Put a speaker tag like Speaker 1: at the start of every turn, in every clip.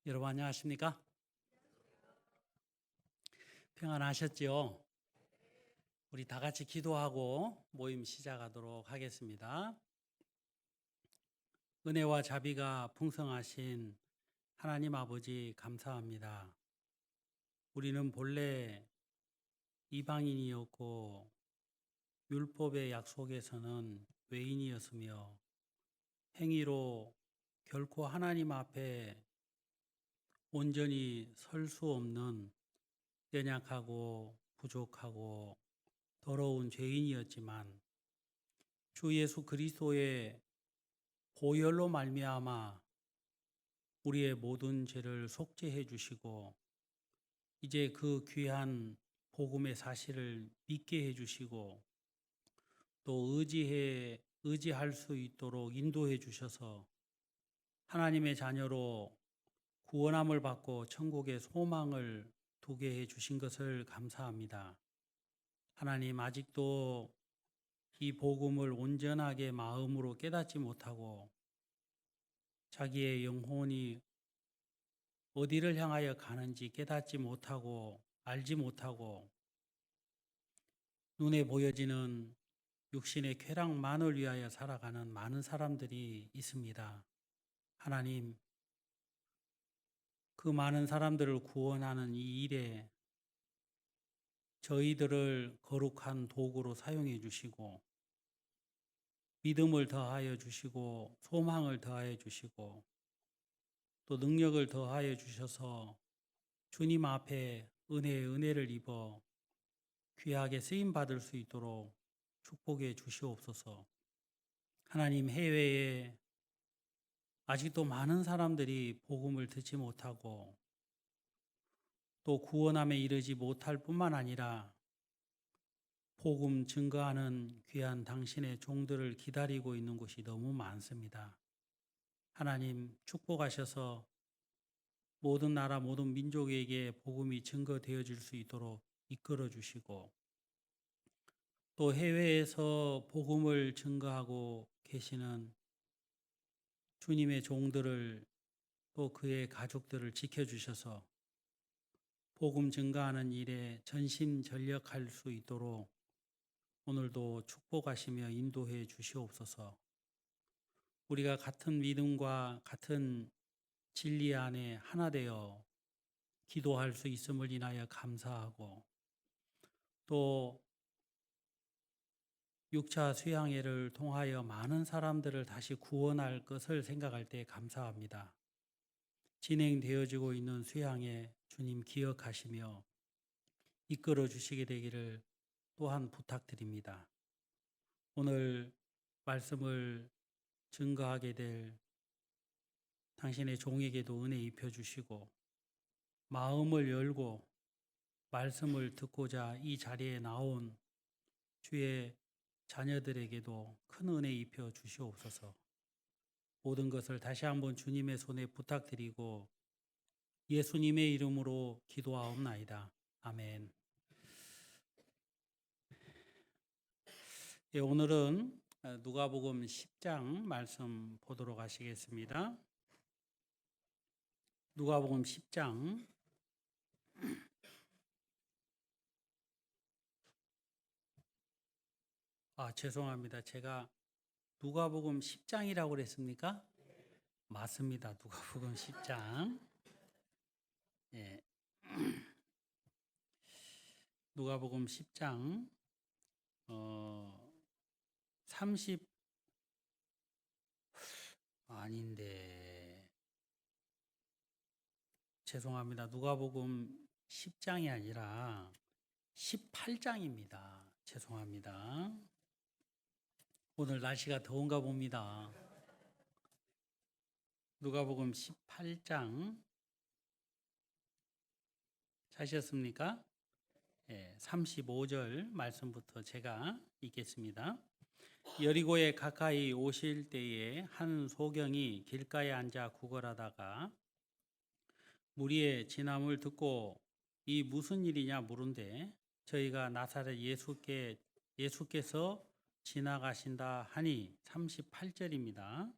Speaker 1: 여러분 안녕하십니까? 평안하셨지요? 우리 다 같이 기도하고 모임 시작하도록 하겠습니다. 은혜와 자비가 풍성하신 하나님 아버지 감사합니다. 우리는 본래 이방인이었고 율법의 약속에서는 외인이었으며 행위로 결코 하나님 앞에 온전히 설 수 없는 연약하고 부족하고 더러운 죄인이었지만 주 예수 그리스도의 보혈로 말미암아 우리의 모든 죄를 속죄해 주시고 이제 그 귀한 복음의 사실을 믿게 해 주시고 또 의지할 수 있도록 인도해 주셔서 하나님의 자녀로 구원함을 받고 천국의 소망을 두게 해 주신 것을 감사합니다. 하나님, 아직도 이 복음을 온전하게 마음으로 깨닫지 못하고 자기의 영혼이 어디를 향하여 가는지 깨닫지 못하고 알지 못하고 눈에 보여지는 육신의 쾌락만을 위하여 살아가는 많은 사람들이 있습니다. 하나님, 그 많은 사람들을 구원하는 이 일에 저희들을 거룩한 도구로 사용해 주시고 믿음을 더하여 주시고 소망을 더하여 주시고 또 능력을 더하여 주셔서 주님 앞에 은혜를 입어 귀하게 쓰임 받을 수 있도록 축복해 주시옵소서. 하나님, 해외에 아직도 많은 사람들이 복음을 듣지 못하고 또 구원함에 이르지 못할 뿐만 아니라 복음 증거하는 귀한 당신의 종들을 기다리고 있는 곳이 너무 많습니다. 하나님, 축복하셔서 모든 나라 모든 민족에게 복음이 증거되어질 수 있도록 이끌어 주시고 또 해외에서 복음을 증거하고 계시는 주님의 종들을 또 그의 가족들을 지켜주셔서 복음 증거하는 일에 전심전력할 수 있도록 오늘도 축복하시며 인도해 주시옵소서. 우리가 같은 믿음과 같은 진리 안에 하나 되어 기도할 수 있음을 인하여 감사하고 또 6차 수양회를 통하여 많은 사람들을 다시 구원할 것을 생각할 때 감사합니다. 진행되어지고 있는 수양회 주님 기억하시며 이끌어 주시게 되기를 또한 부탁드립니다. 오늘 말씀을 증거하게 될 당신의 종에게도 은혜 입혀 주시고 마음을 열고 말씀을 듣고자 이 자리에 나온 주의 자녀들에게도 큰 은혜 입혀 주시옵소서. 모든 것을 다시 한번 주님의 손에 부탁드리고 예수님의 이름으로 기도하옵나이다. 아멘. 예, 오늘은 누가복음 10장 말씀 보도록 하시겠습니다. 누가복음 10장 죄송합니다. 제가 누가복음 10장이라고 그랬습니까? 맞습니다. 누가복음 10장. 예. 누가복음 10장 30 아닌데 죄송합니다. 누가복음 10장이 아니라 18장입니다. 죄송합니다. 오늘 날씨가 더운가 봅니다. 누가복음 18장 찾으셨습니까? 35절 말씀부터 제가 읽겠습니다. 여리고에 가까이 오실 때에 한 소경이 길가에 앉아 구걸하다가 무리의 진함을 듣고 이 무슨 일이냐 물은데 저희가 나사렛 예수께서 지나가신다 하니 38절입니다.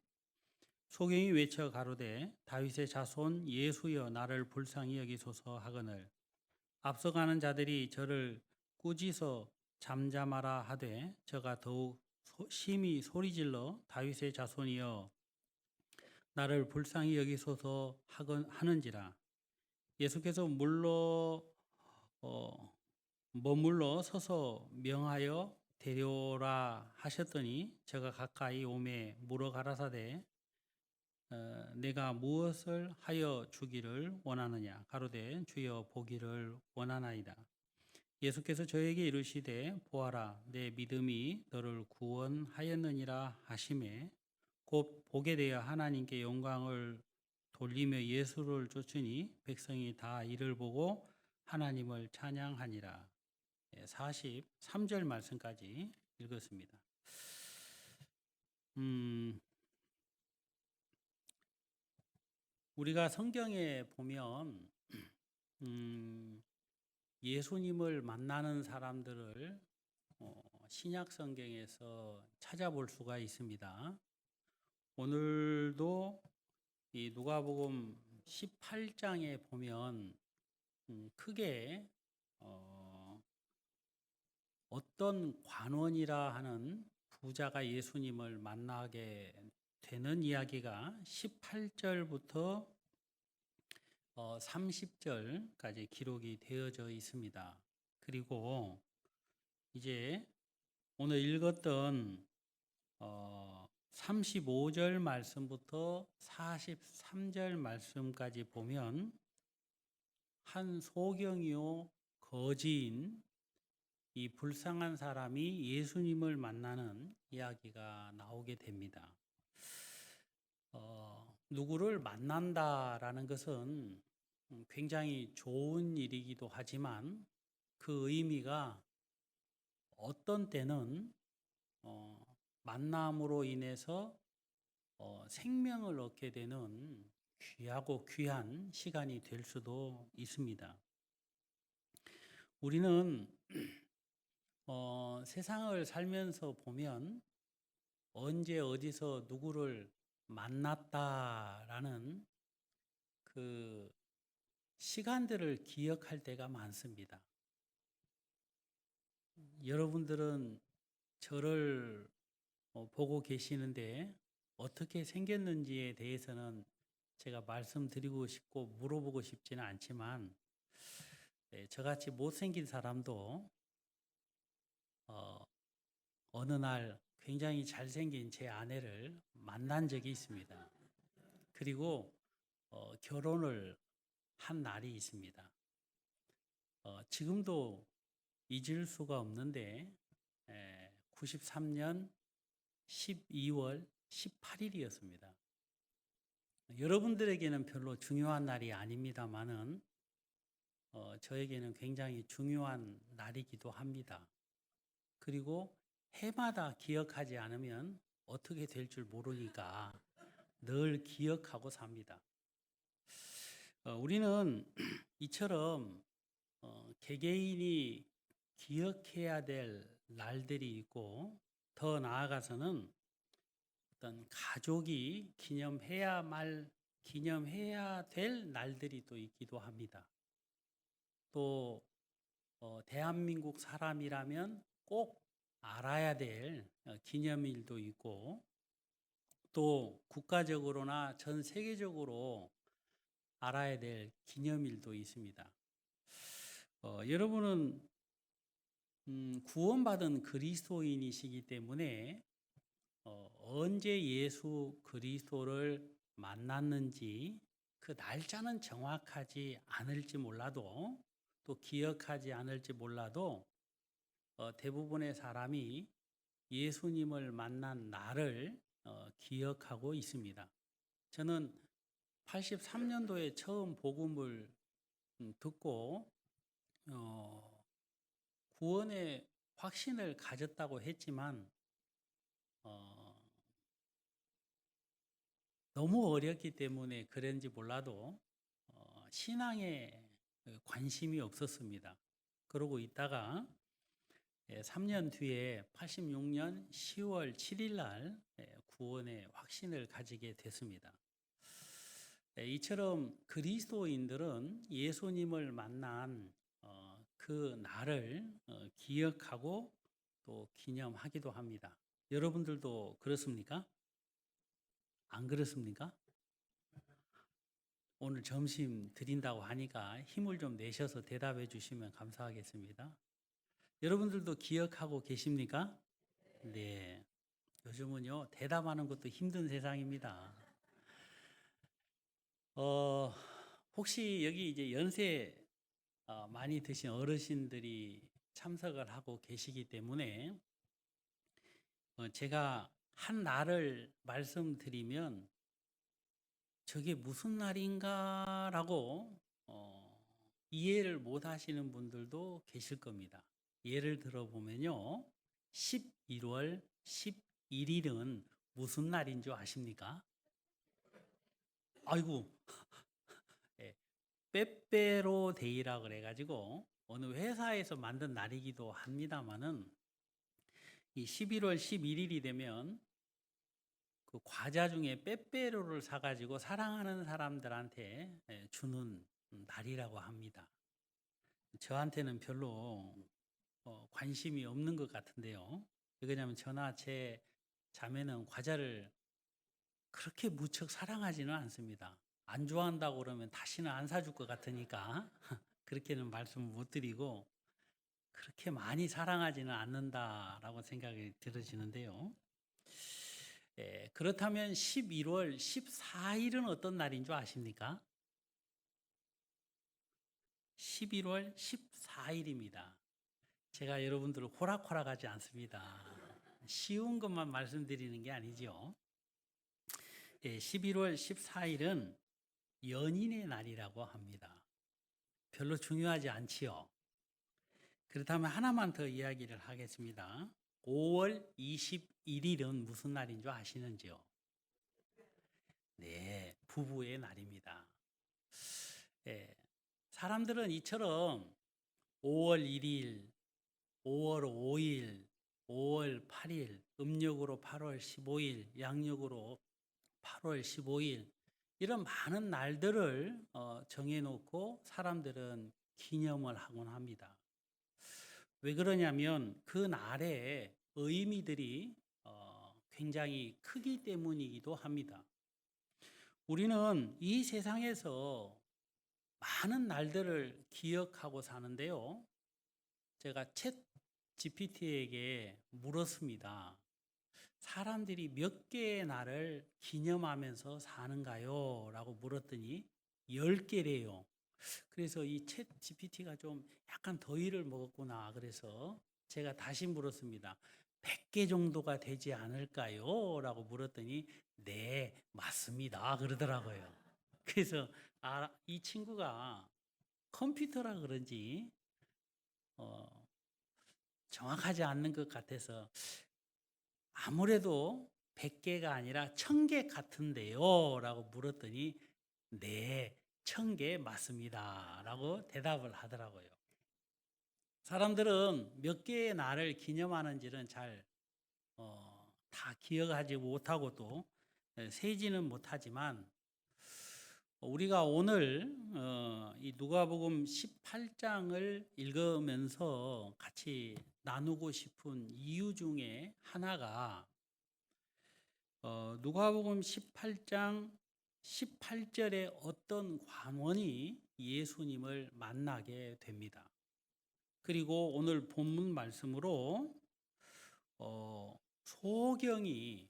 Speaker 1: 소경이 외쳐 가로되 다윗의 자손 예수여 나를 불쌍히 여기소서 하거늘 앞서가는 자들이 저를 꾸짖어 잠잠하라 하되 저가 더욱 심히 소리질러 다윗의 자손이여 나를 불쌍히 여기소서 하는지라. 예수께서 머물러 서서 명하여 데려오라 하셨더니 저가 가까이 오매 물어 가라사대 내가 무엇을 하여 주기를 원하느냐 가로되 주여 보기를 원하나이다. 예수께서 저에게 이르시되 보아라 내 믿음이 너를 구원하였느니라 하시매 곧 보게 되어 하나님께 영광을 돌리며 예수를 쫓으니 백성이 다 이를 보고 하나님을 찬양하니라. 43절 말씀까지 읽었습니다. 우리가 성경에 보면 예수님을 만나는 사람들을 신약 성경에서 찾아볼 수가 있습니다. 오늘도 이 누가복음 18장에 보면 크게 어떤 관원이라 하는 부자가 예수님을 만나게 되는 이야기가 18절부터 30절까지 기록이 되어져 있습니다. 그리고 이제 오늘 읽었던 35절 말씀부터 43절 말씀까지 보면 한 소경이요 거지인 이 불쌍한 사람이 예수님을 만나는 이야기가 나오게 됩니다. 누구를 만난다라는 것은 굉장히 좋은 일이기도 하지만 그 의미가 어떤 때는 만남으로 인해서 생명을 얻게 되는 귀하고 귀한 시간이 될 수도 있습니다. 우리는 세상을 살면서 보면 언제 어디서 누구를 만났다라는 그 시간들을 기억할 때가 많습니다. 여러분들은 저를 보고 계시는데 어떻게 생겼는지에 대해서는 제가 말씀드리고 싶고 물어보고 싶지는 않지만 저같이 못생긴 사람도 어느 날 굉장히 잘생긴 제 아내를 만난 적이 있습니다. 그리고 결혼을 한 날이 있습니다. 지금도 잊을 수가 없는데 93년 12월 18일이었습니다. 여러분들에게는 별로 중요한 날이 아닙니다만은 저에게는 굉장히 중요한 날이기도 합니다. 그리고 해마다 기억하지 않으면 어떻게 될 줄 모르니까 늘 기억하고 삽니다. 우리는 이처럼 개개인이 기억해야 될 날들이 있고 더 나아가서는 어떤 가족이 기념해야 될 날들이 또 있기도 합니다. 또 대한민국 사람이라면 꼭 알아야 될 기념일도 있고 또 국가적으로나 전 세계적으로 알아야 될 기념일도 있습니다. 여러분은 구원받은 그리스도인이시기 때문에 언제 예수 그리스도를 만났는지 그 날짜는 정확하지 않을지 몰라도 또 기억하지 않을지 몰라도 대부분의 사람이 예수님을 만난 날을 기억하고 있습니다. 저는 83년도에 처음 복음을 듣고 구원의 확신을 가졌다고 했지만 너무 어렸기 때문에 그런지 몰라도 신앙에 관심이 없었습니다. 그러고 있다가 3년 뒤에 86년 10월 7일 날 구원의 확신을 가지게 됐습니다. 이처럼 그리스도인들은 예수님을 만난 그 날을 기억하고 또 기념하기도 합니다. 여러분들도 그렇습니까? 안 그렇습니까? 오늘 점심 드린다고 하니까 힘을 좀 내셔서 대답해 주시면 감사하겠습니다. 여러분들도 기억하고 계십니까? 네. 요즘은요, 대답하는 것도 힘든 세상입니다. 혹시 여기 이제 연세 많이 드신 어르신들이 참석을 하고 계시기 때문에 제가 한 날을 말씀드리면 저게 무슨 날인가라고 이해를 못 하시는 분들도 계실 겁니다. 예를 들어 보면요. 11월 11일은 무슨 날인 줄 아십니까? 아이고, 예, 빼빼로 데이라고 그래가지고 어느 회사에서 만든 날이기도 합니다만은 이 11월 11일이 되면 그 과자 중에 빼빼로를 사가지고 사랑하는 사람들한테 주는 날이라고 합니다. 저한테는 별로 관심이 없는 것 같은데요. 왜냐하면 저나 제 자매는 과자를 그렇게 무척 사랑하지는 않습니다. 안 좋아한다고 그러면 다시는 안 사줄 것 같으니까 그렇게는 말씀을 못 드리고 그렇게 많이 사랑하지는 않는다라고 생각이 들어지는데요. 그렇다면 11월 14일은 어떤 날인 줄 아십니까? 11월 14일입니다. 제가 여러분들을 호락호락하지 않습니다. 쉬운 것만 말씀드리는 게 아니죠. 11월 14일은 연인의 날이라고 합니다. 별로 중요하지 않지요. 그렇다면 하나만 더 이야기를 하겠습니다. 5월 21일은 무슨 날인 줄 아시는지요? 네, 부부의 날입니다. 사람들은 이처럼 5월 1일, 5월 5일, 5월 8일, 음력으로 8월 15일, 양력으로 8월 15일 이런 많은 날들을 정해놓고 사람들은 기념을 하곤 합니다. 왜 그러냐면 그 날의 의미들이 굉장히 크기 때문이기도 합니다. 우리는 이 세상에서 많은 날들을 기억하고 사는데요. 제가 챗 GPT에게 물었습니다. 사람들이 몇 개의 날을 기념하면서 사는가요? 라고 물었더니 10개래요. 그래서 이 챗 GPT가 좀 약간 더위를 먹었구나. 그래서 제가 다시 물었습니다. 100개 정도가 되지 않을까요? 라고 물었더니 네, 맞습니다. 그러더라고요. 그래서 이 친구가 컴퓨터라 그런지 정확하지 않는 것 같아서 아무래도 100개가 아니라 1000개 같은데요? 라고 물었더니 네, 1000개 맞습니다. 라고 대답을 하더라고요. 사람들은 몇 개의 날을 기념하는지는 잘 다 기억하지 못하고 또 세지는 못하지만 우리가 오늘 이 누가복음 18장을 읽으면서 같이 나누고 싶은 이유 중에 하나가 누가복음 18장 18절에 어떤 관원이 예수님을 만나게 됩니다. 그리고 오늘 본문 말씀으로 소경이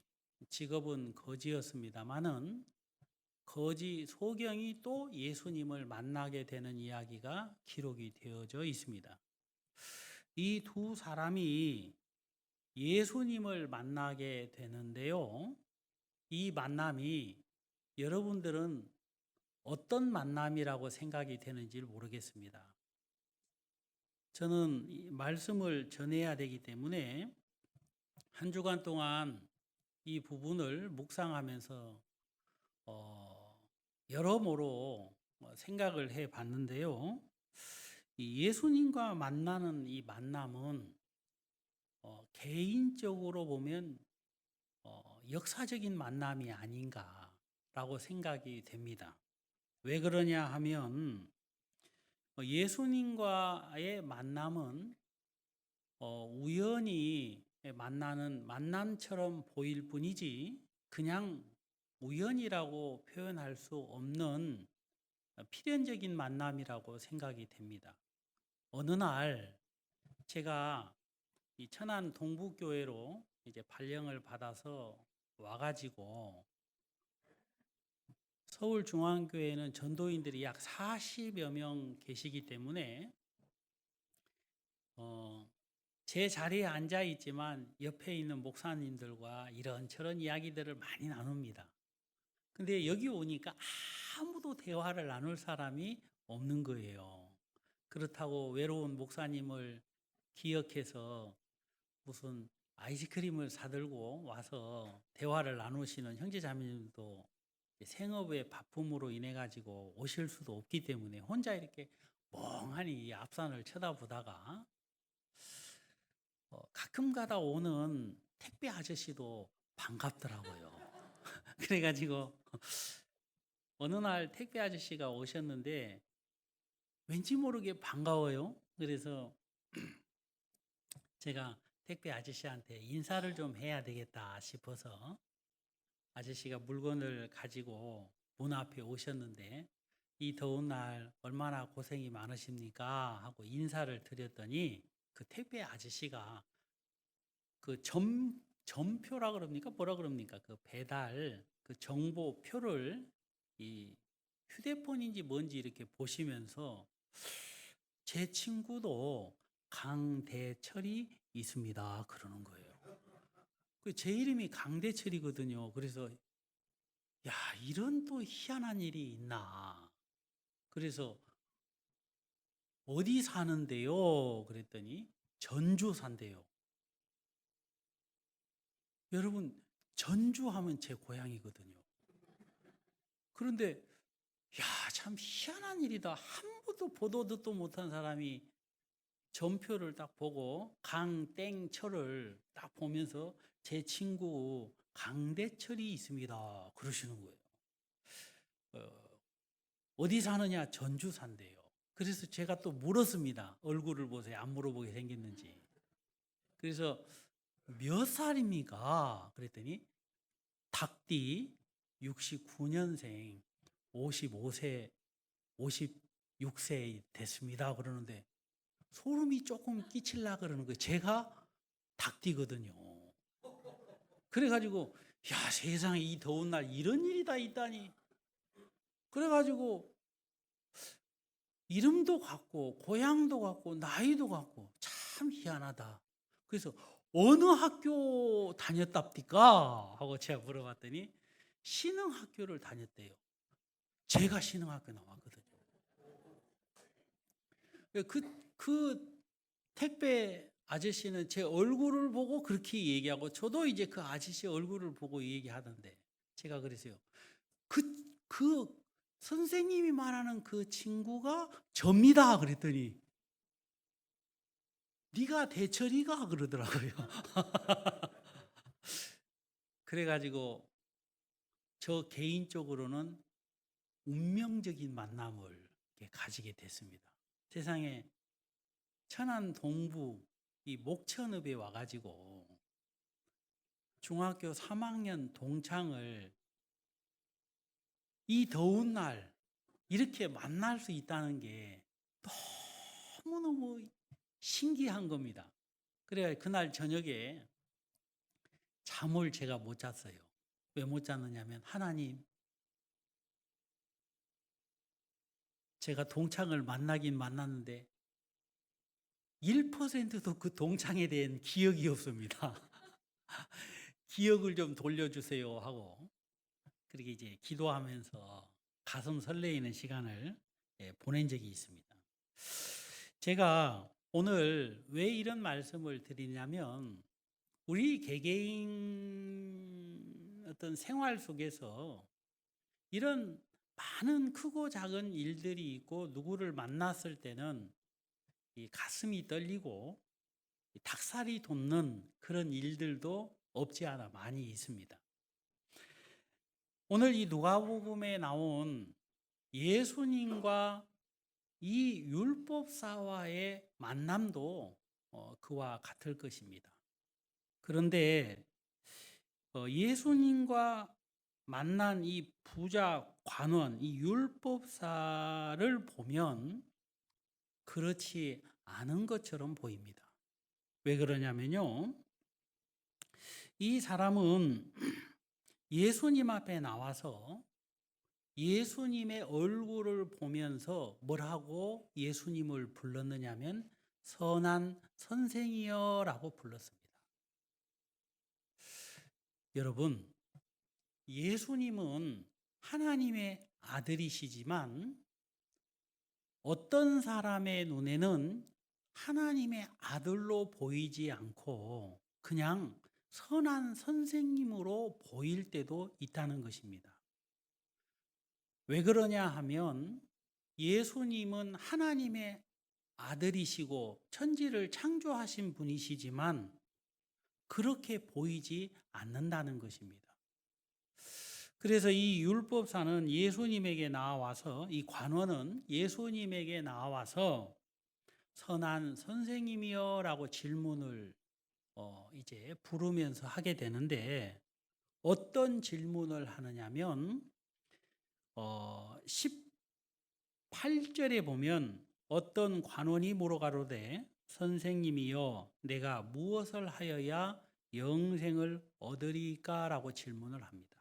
Speaker 1: 직업은 거지였습니다마는 거지 소경이 또 예수님을 만나게 되는 이야기가 기록이 되어져 있습니다. 이 두 사람이 예수님을 만나게 되는데요. 이 만남이 여러분들은 어떤 만남이라고 생각이 되는지 모르겠습니다. 저는 이 말씀을 전해야 되기 때문에 한 주간 동안 이 부분을 묵상하면서 여러모로 생각을 해 봤는데요. 이 예수님과 만나는 이 만남은 개인적으로 보면 역사적인 만남이 아닌가라고 생각이 됩니다. 왜 그러냐 하면 예수님과의 만남은 우연히 만나는 만남처럼 보일 뿐이지 그냥 우연이라고 표현할 수 없는 필연적인 만남이라고 생각이 됩니다. 어느 날 제가 이 천안 동부교회로 이제 발령을 받아서 와가지고 서울중앙교회는 전도인들이 약 40여 명 계시기 때문에 제 자리에 앉아 있지만 옆에 있는 목사님들과 이런저런 이야기들을 많이 나눕니다. 근데 여기 오니까 아무도 대화를 나눌 사람이 없는 거예요. 그렇다고 외로운 목사님을 기억해서 무슨 아이스크림을 사들고 와서 대화를 나누시는 형제자매님도 생업의 바쁨으로 인해 가지고 오실 수도 없기 때문에 혼자 이렇게 멍하니 앞산을 쳐다보다가 가끔 가다 오는 택배 아저씨도 반갑더라고요. 그래가지고 어느 날 택배 아저씨가 오셨는데 왠지 모르게 반가워요. 그래서 제가 택배 아저씨한테 인사를 좀 해야 되겠다 싶어서 아저씨가 물건을 가지고 문 앞에 오셨는데 이 더운 날 얼마나 고생이 많으십니까? 하고 인사를 드렸더니 그 택배 아저씨가 그 점표라 그럽니까? 뭐라 그럽니까? 그 배달 그 정보표를 이 휴대폰인지 뭔지 이렇게 보시면서 제 친구도 강대철이 있습니다. 그러는 거예요. 제 이름이 강대철이거든요. 그래서 야, 이런 또 희한한 일이 있나. 그래서 어디 사는데요? 그랬더니 전주 산대요. 여러분, 전주하면 제 고향이거든요. 그런데 야, 참 희한한 일이다. 한 번도 보도 듣도 못한 사람이 전표를 딱 보고 강땡철을 딱 보면서 제 친구 강대철이 있습니다. 그러시는 거예요. 어디 사느냐? 전주 산대요. 그래서 제가 또 물었습니다. 얼굴을 보세요. 안 물어보게 생겼는지. 그래서 몇 살입니까? 그랬더니 닭띠 69년생 55세 56세 됐습니다. 그러는데 소름이 조금 끼칠라 그러는 거예요. 제가 닭띠거든요. 그래가지고 야, 세상에 이 더운 날 이런 일이 다 있다니. 그래가지고 이름도 같고 고향도 같고 나이도 같고 참 희한하다. 그래서 어느 학교 다녔답니까? 하고 제가 물어봤더니 신흥학교를 다녔대요. 제가 신흥학교 나왔거든요. 그 택배 아저씨는 제 얼굴을 보고 그렇게 얘기하고 저도 이제 그 아저씨 얼굴을 보고 얘기하던데 제가 그랬어요. 그 선생님이 말하는 그 친구가 접니다. 그랬더니 네가 대철이가 그러더라고요. 그래가지고 저 개인적으로는 운명적인 만남을 가지게 됐습니다. 세상에 천안 동부 이 목천읍에 와가지고 중학교 3학년 동창을 이 더운 날 이렇게 만날 수 있다는 게 너무너무 신기한 겁니다. 그래 그날 저녁에 잠을 제가 못 잤어요. 왜 못 잤느냐면 하나님, 제가 동창을 만나긴 만났는데 1%도 그 동창에 대한 기억이 없습니다. 기억을 좀 돌려주세요 하고 그렇게 이제 기도하면서 가슴 설레이는 시간을 보낸 적이 있습니다. 제가 오늘 왜 이런 말씀을 드리냐면 우리 개개인 어떤 생활 속에서 이런 많은 크고 작은 일들이 있고 누구를 만났을 때는 이 가슴이 떨리고 닭살이 돋는 그런 일들도 없지 않아 많이 있습니다. 오늘 이 누가복음에 나온 예수님과 이 율법사와의 만남도 그와 같을 것입니다. 그런데 예수님과 만난 이 부자 관원, 이 율법사를 보면 그렇지 않은 것처럼 보입니다. 왜 그러냐면요. 이 사람은 예수님 앞에 나와서 예수님의 얼굴을 보면서 뭐라고 예수님을 불렀느냐면 선한 선생이여라고 불렀습니다. 여러분, 예수님은 하나님의 아들이시지만 어떤 사람의 눈에는 하나님의 아들로 보이지 않고 그냥 선한 선생님으로 보일 때도 있다는 것입니다. 왜 그러냐 하면 예수님은 하나님의 아들이시고 천지를 창조하신 분이시지만 그렇게 보이지 않는다는 것입니다. 그래서 이 율법사는 예수님에게 나와서, 이 관원은 예수님에게 나와서 선한 선생님이여 라고 질문을 이제 부르면서 하게 되는데, 어떤 질문을 하느냐면 18절에 보면 어떤 관원이 물어가로되 선생님이여 내가 무엇을 하여야 영생을 얻으리까 라고 질문을 합니다.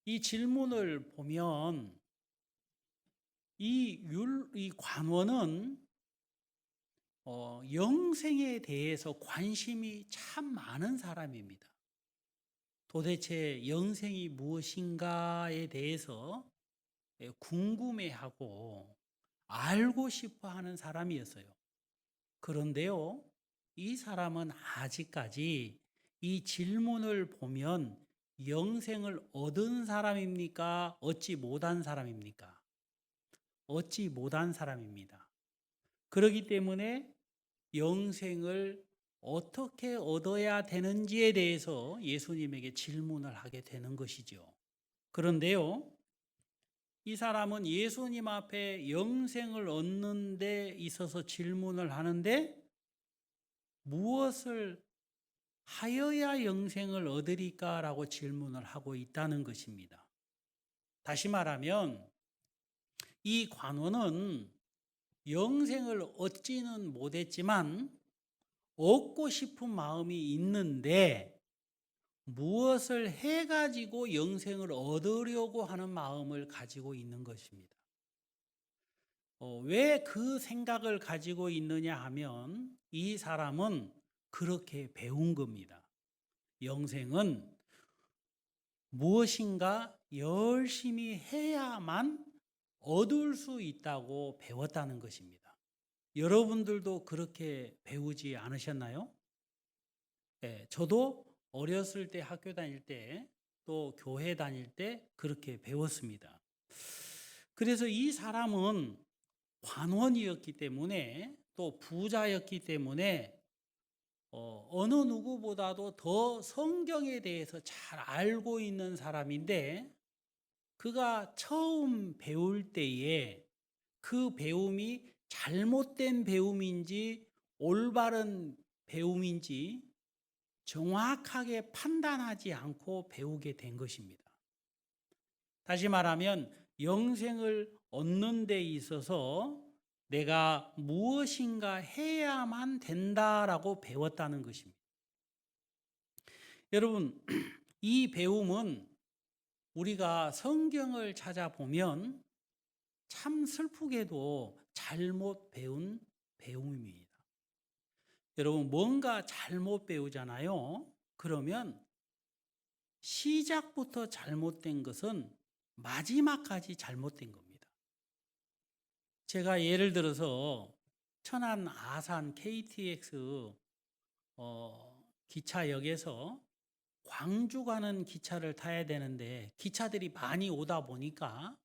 Speaker 1: 이 질문을 보면 이 관원은 영생에 대해서 관심이 참 많은 사람입니다. 도대체 영생이 무엇인가에 대해서 궁금해하고 알고 싶어 하는 사람이었어요. 그런데요, 이 사람은 아직까지 이 질문을 보면 영생을 얻은 사람입니까? 얻지 못한 사람입니까? 얻지 못한 사람입니다. 그렇기 때문에 영생을 어떻게 얻어야 되는지에 대해서 예수님에게 질문을 하게 되는 것이죠. 그런데요, 이 사람은 예수님 앞에 영생을 얻는 데 있어서 질문을 하는데 무엇을 하여야 영생을 얻으리까? 라고 질문을 하고 있다는 것입니다. 다시 말하면 이 관원은 영생을 얻지는 못했지만 얻고 싶은 마음이 있는데 무엇을 해가지고 영생을 얻으려고 하는 마음을 가지고 있는 것입니다. 왜 그 생각을 가지고 있느냐 하면 이 사람은 그렇게 배운 겁니다. 영생은 무엇인가 열심히 해야만 얻을 수 있다고 배웠다는 것입니다. 여러분들도 그렇게 배우지 않으셨나요? 네, 저도 어렸을 때 학교 다닐 때 또 교회 다닐 때 그렇게 배웠습니다. 그래서 이 사람은 관원이었기 때문에 또 부자였기 때문에 어느 누구보다도 더 성경에 대해서 잘 알고 있는 사람인데 그가 처음 배울 때에 그 배움이 잘못된 배움인지 올바른 배움인지 정확하게 판단하지 않고 배우게 된 것입니다. 다시 말하면 영생을 얻는 데 있어서 내가 무엇인가 해야만 된다라고 배웠다는 것입니다. 여러분, 이 배움은 우리가 성경을 찾아보면 참 슬프게도 잘못 배운 배움입니다. 여러분, 뭔가 잘못 배우잖아요. 그러면 시작부터 잘못된 것은 마지막까지 잘못된 겁니다. 제가 예를 들어서 천안 아산 KTX 기차역에서 광주 가는 기차를 타야 되는데 기차들이 많이 오다 보니까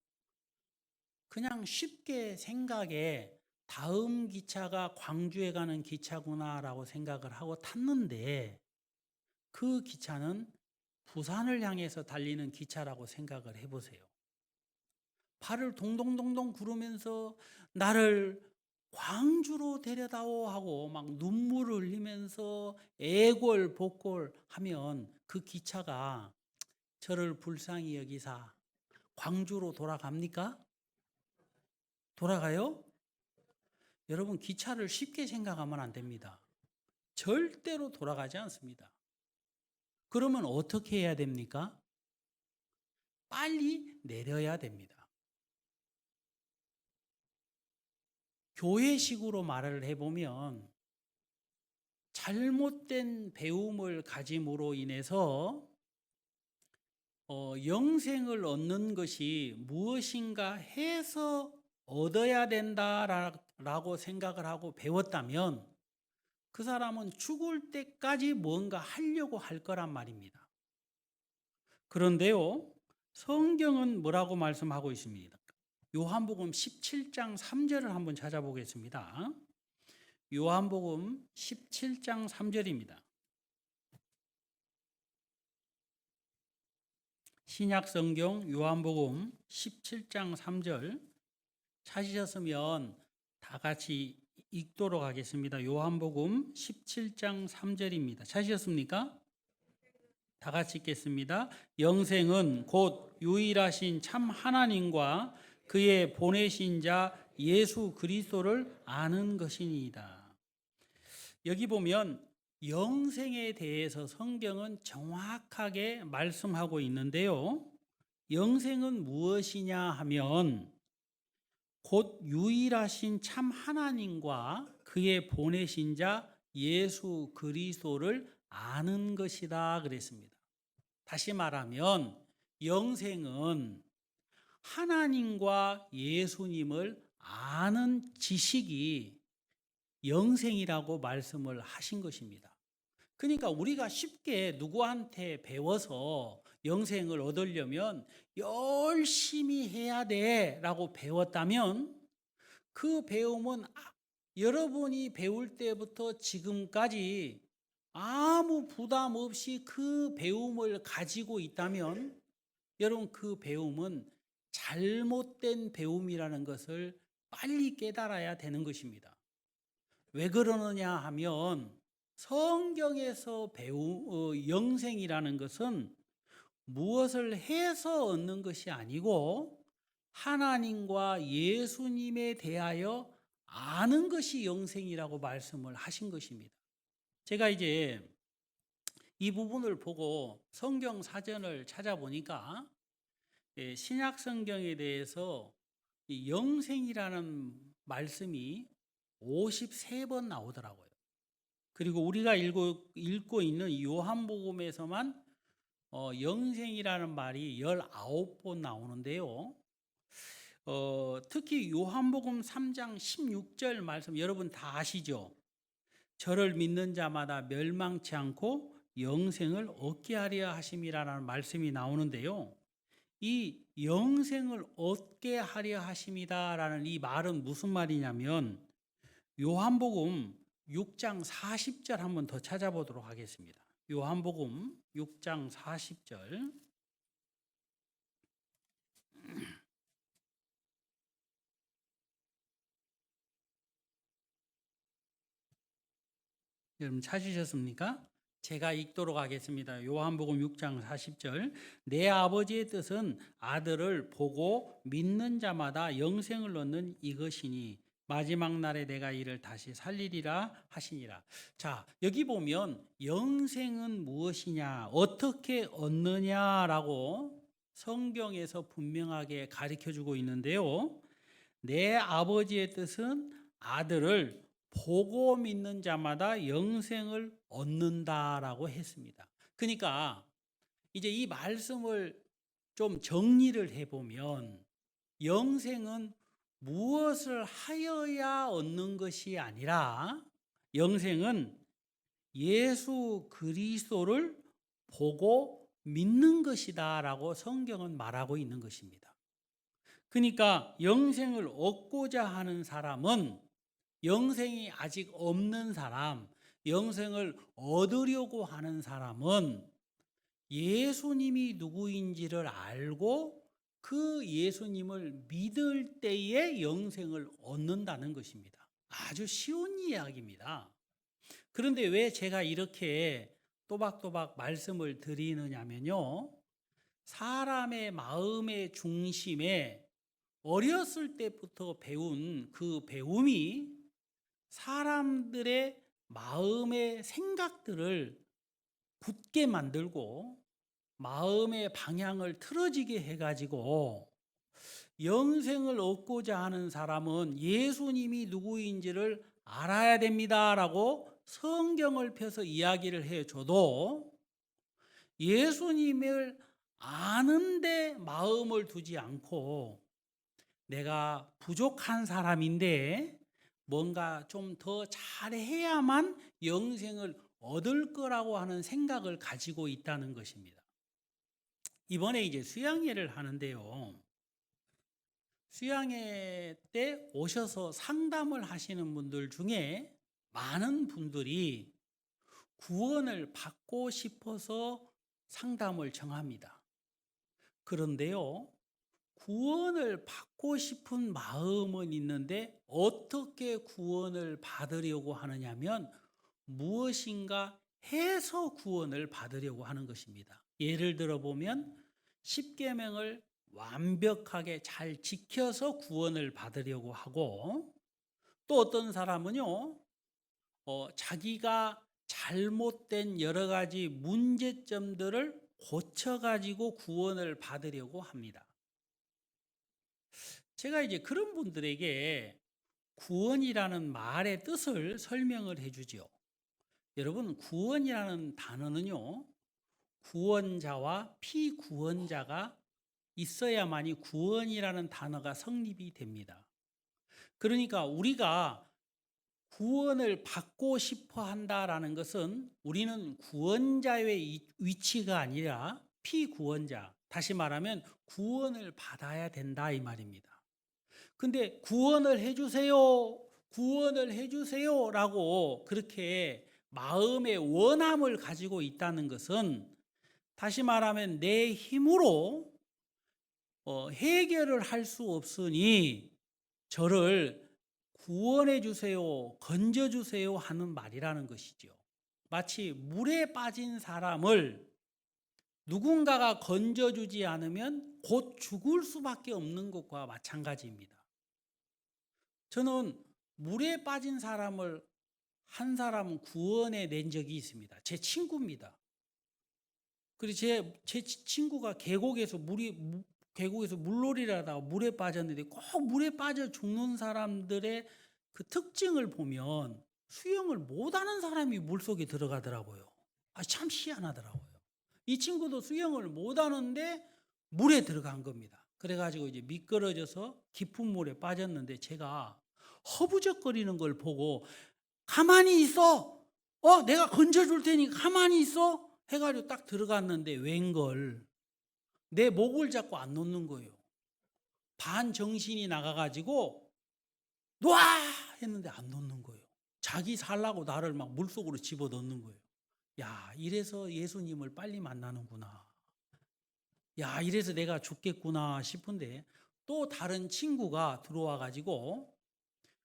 Speaker 1: 그냥 쉽게 생각에 다음 기차가 광주에 가는 기차구나라고 생각을 하고 탔는데 그 기차는 부산을 향해서 달리는 기차라고 생각을 해보세요. 발을 동동동동 구르면서 나를 광주로 데려다오 하고 막 눈물을 흘리면서 애골복골 하면 그 기차가 저를 불쌍히 여기사 광주로 돌아갑니까? 돌아가요? 여러분, 기차를 쉽게 생각하면 안 됩니다. 절대로 돌아가지 않습니다. 그러면 어떻게 해야 됩니까? 빨리 내려야 됩니다. 교회식으로 말을 해보면 잘못된 배움을 가짐으로 인해서 영생을 얻는 것이 무엇인가 해서 얻어야 된다라고 생각을 하고 배웠다면 그 사람은 죽을 때까지 뭔가 하려고 할 거란 말입니다. 그런데요, 성경은 뭐라고 말씀하고 있습니다. 요한복음 17장 3절을 한번 찾아보겠습니다. 요한복음 17장 3절입니다. 신약성경 요한복음 17장 3절 찾으셨으면 다 같이 읽도록 하겠습니다. 요한복음 17장 3절입니다. 찾으셨습니까? 다 같이 읽겠습니다. 영생은 곧 유일하신 참 하나님과 그의 보내신 자 예수 그리스도를 아는 것이니이다. 여기 보면 영생에 대해서 성경은 정확하게 말씀하고 있는데요. 영생은 무엇이냐 하면 곧 유일하신 참 하나님과 그의 보내신 자 예수 그리스도를 아는 것이다 그랬습니다. 다시 말하면 영생은 하나님과 예수님을 아는 지식이 영생이라고 말씀을 하신 것입니다. 그러니까 우리가 쉽게 누구한테 배워서 영생을 얻으려면 열심히 해야 돼라고 배웠다면 그 배움은 여러분이 배울 때부터 지금까지 아무 부담 없이 그 배움을 가지고 있다면 여러분 그 배움은 잘못된 배움이라는 것을 빨리 깨달아야 되는 것입니다. 왜 그러느냐 하면 성경에서 영생이라는 것은 무엇을 해서 얻는 것이 아니고 하나님과 예수님에 대하여 아는 것이 영생이라고 말씀을 하신 것입니다. 제가 이제 이 부분을 보고 성경 사전을 찾아보니까 신약 성경에 대해서 영생이라는 말씀이 53번 나오더라고요. 그리고 우리가 읽고 있는 요한복음에서만 영생이라는 말이 19번 나오는데요. 특히 요한복음 3장 16절 말씀 여러분 다 아시죠? 저를 믿는 자마다 멸망치 않고 영생을 얻게 하려 하심이라는 말씀이 나오는데요. 이 영생을 얻게 하려 하심이다라는 이 말은 무슨 말이냐면 요한복음 6장 40절 한번 더 찾아보도록 하겠습니다. 요한복음 6장 40절 여러분 찾으셨습니까? 제가 읽도록 하겠습니다. 요한복음 6장 40절 내 아버지의 뜻은 아들을 보고 믿는 자마다 영생을 얻는 이것이니 마지막 날에 내가 이를 다시 살리리라 하시니라. 자, 여기 보면 영생은 무엇이냐, 어떻게 얻느냐라고 성경에서 분명하게 가르쳐주고 있는데요. 내 아버지의 뜻은 아들을 보고 믿는 자마다 영생을 얻는다라고 했습니다. 그러니까 이제 이 말씀을 좀 정리를 해보면 영생은 무엇을 하여야 얻는 것이 아니라 영생은 예수 그리스도를 보고 믿는 것이다라고 성경은 말하고 있는 것입니다. 그러니까 영생을 얻고자 하는 사람은 영생이 아직 없는 사람, 영생을 얻으려고 하는 사람은 예수님이 누구인지를 알고 그 예수님을 믿을 때에 영생을 얻는다는 것입니다. 아주 쉬운 이야기입니다. 그런데 왜 제가 이렇게 또박또박 말씀을 드리느냐면요. 사람의 마음의 중심에 어렸을 때부터 배운 그 배움이 사람들의 마음의 생각들을 굳게 만들고 마음의 방향을 틀어지게 해가지고 영생을 얻고자 하는 사람은 예수님이 누구인지를 알아야 됩니다라고 성경을 펴서 이야기를 해줘도 예수님을 아는데 마음을 두지 않고 내가 부족한 사람인데 뭔가 좀 더 잘해야만 영생을 얻을 거라고 하는 생각을 가지고 있다는 것입니다. 이번에 이제 수양회를 하는데요. 수양회 때 오셔서 상담을 하시는 분들 중에 많은 분들이 구원을 받고 싶어서 상담을 정합니다. 그런데요, 구원을 받고 싶은 마음은 있는데 어떻게 구원을 받으려고 하느냐면 무엇인가 해서 구원을 받으려고 하는 것입니다. 예를 들어 보면 십계명을 완벽하게 잘 지켜서 구원을 받으려고 하고, 또 어떤 사람은요, 자기가 잘못된 여러 가지 문제점들을 고쳐가지고 구원을 받으려고 합니다. 제가 이제 그런 분들에게 구원이라는 말의 뜻을 설명을 해주죠. 여러분, 구원이라는 단어는요, 구원자와 피구원자가 있어야만이 구원이라는 단어가 성립이 됩니다. 그러니까 우리가 구원을 받고 싶어 한다라는 것은 우리는 구원자의 위치가 아니라 피구원자, 다시 말하면 구원을 받아야 된다 이 말입니다. 근데 구원을 해주세요, 구원을 해주세요라고 그렇게 마음의 원함을 가지고 있다는 것은 다시 말하면 내 힘으로 해결을 할 수 없으니 저를 구원해 주세요, 건져 주세요 하는 말이라는 것이죠. 마치 물에 빠진 사람을 누군가가 건져 주지 않으면 곧 죽을 수밖에 없는 것과 마찬가지입니다. 저는 물에 빠진 사람을 한 사람은 구원해 낸 적이 있습니다. 제 친구입니다. 그리고 제 친구가 계곡에서 물놀이를 하다가 물에 빠졌는데 꼭 물에 빠져 죽는 사람들의 그 특징을 보면 수영을 못하는 사람이 물속에 들어가더라고요. 참 희한하더라고요. 이 친구도 수영을 못하는데 물에 들어간 겁니다. 그래가지고 이제 미끄러져서 깊은 물에 빠졌는데 제가 허부적거리는 걸 보고 가만히 있어. 내가 건져줄 테니까 가만히 있어. 해가지고 딱 들어갔는데 웬걸 내 목을 잡고 안 놓는 거예요. 반 정신이 나가가지고 놔 했는데 안 놓는 거예요. 자기 살라고 나를 막 물속으로 집어넣는 거예요. 야, 이래서 예수님을 빨리 만나는구나. 야, 이래서 내가 죽겠구나 싶은데 또 다른 친구가 들어와가지고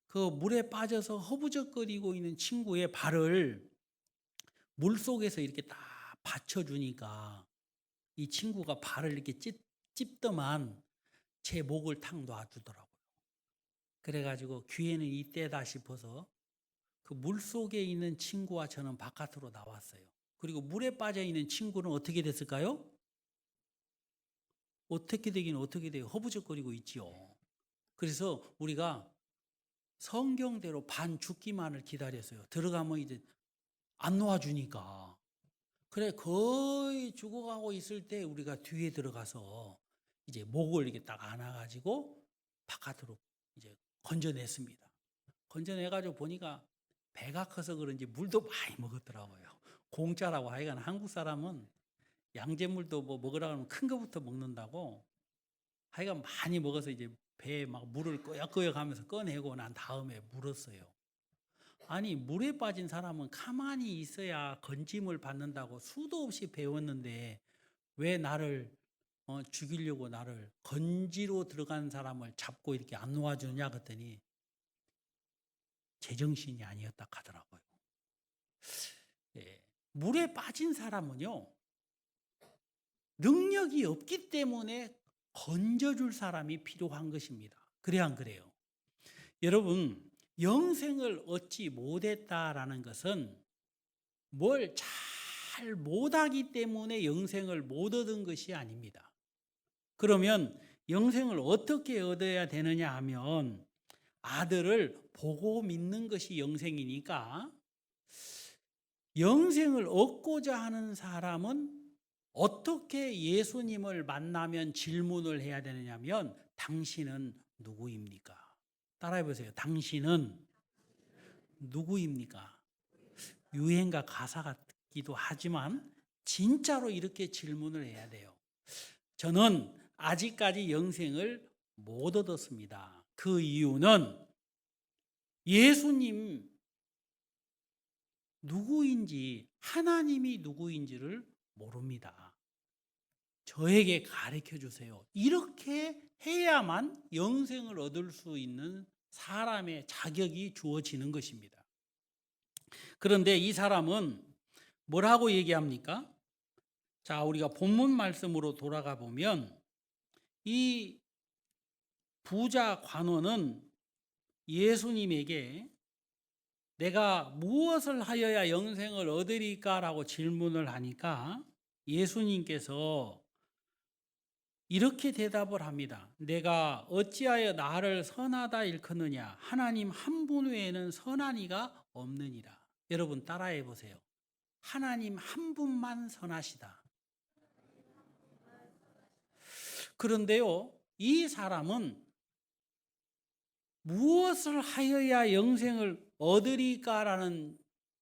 Speaker 1: 그 물에 빠져서 허부적거리고 있는 친구의 발을 물속에서 이렇게 딱 받쳐주니까 이 친구가 발을 이렇게 찝더만 제 목을 탁 놔주더라고요. 그래가지고 기회는 이때다 싶어서 그 물속에 있는 친구와 저는 바깥으로 나왔어요. 그리고 물에 빠져 있는 친구는 어떻게 됐을까요? 어떻게 되긴 어떻게 돼요? 허부적거리고 있지요. 그래서 우리가 성경대로 반 죽기만을 기다렸어요. 들어가면 이제 안 놓아주니까. 그래, 거의 죽어가고 있을 때 우리가 뒤에 들어가서 이제 목을 이렇게 딱 안아가지고 바깥으로 이제 건져냈습니다. 건져내가지고 보니까 배가 커서 그런지 물도 많이 먹었더라고요. 공짜라고 하여간 한국 사람은 양잿물도 뭐 먹으라고 하면 큰 거부터 먹는다고 하여간 많이 먹어서 이제 배에 막 물을 끄역끄역 하면서 꺼내고 난 다음에 물었어요. 아니, 물에 빠진 사람은 가만히 있어야 건짐을 받는다고 수도 없이 배웠는데 왜 나를 죽이려고 나를 건지로 들어간 사람을 잡고 이렇게 안 놓아주냐 그랬더니 제정신이 아니었다 하더라고요. 예. 물에 빠진 사람은요, 능력이 없기 때문에 건져줄 사람이 필요한 것입니다. 그래 안 그래요? 여러분, 영생을 얻지 못했다라는 것은 뭘 잘 못하기 때문에 영생을 못 얻은 것이 아닙니다. 그러면 영생을 어떻게 얻어야 되느냐 하면 아들을 보고 믿는 것이 영생이니까, 영생을 얻고자 하는 사람은 어떻게 예수님을 만나면 질문을 해야 되느냐면, 당신은 누구입니까? 따라해 보세요. 당신은 누구입니까? 유행가 가사 같기도 하지만 진짜로 이렇게 질문을 해야 돼요. 저는 아직까지 영생을 못 얻었습니다. 그 이유는 예수님 누구인지, 하나님이 누구인지를 모릅니다. 저에게 가르쳐 주세요. 이렇게 해야만 영생을 얻을 수 있는 사람의 자격이 주어지는 것입니다. 그런데 이 사람은 뭐라고 얘기합니까? 자, 우리가 본문 말씀으로 돌아가 보면 이 부자 관원은 예수님에게 내가 무엇을 하여야 영생을 얻으리까라고 질문을 하니까 예수님께서 이렇게 대답을 합니다. 내가 어찌하여 나를 선하다 일컫느냐? 하나님 한 분 외에는 선한 이가 없느니라. 여러분 따라해 보세요. 하나님 한 분만 선하시다. 그런데요, 이 사람은 무엇을 하여야 영생을 얻으리까라는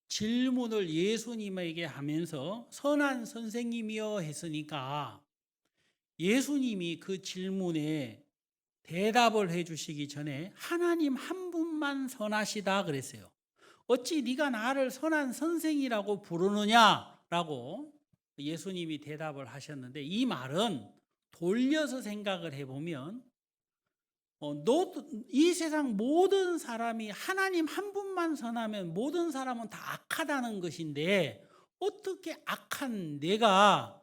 Speaker 1: 질문을 예수님에게 하면서 선한 선생님이여 했으니까 예수님이 그 질문에 대답을 해주시기 전에 하나님 한 분만 선하시다 그랬어요. 어찌 네가 나를 선한 선생이라고 부르느냐라고 예수님이 대답을 하셨는데, 이 말은 돌려서 생각을 해보면 이 세상 모든 사람이 하나님 한 분만 선하면 모든 사람은 다 악하다는 것인데, 어떻게 악한 내가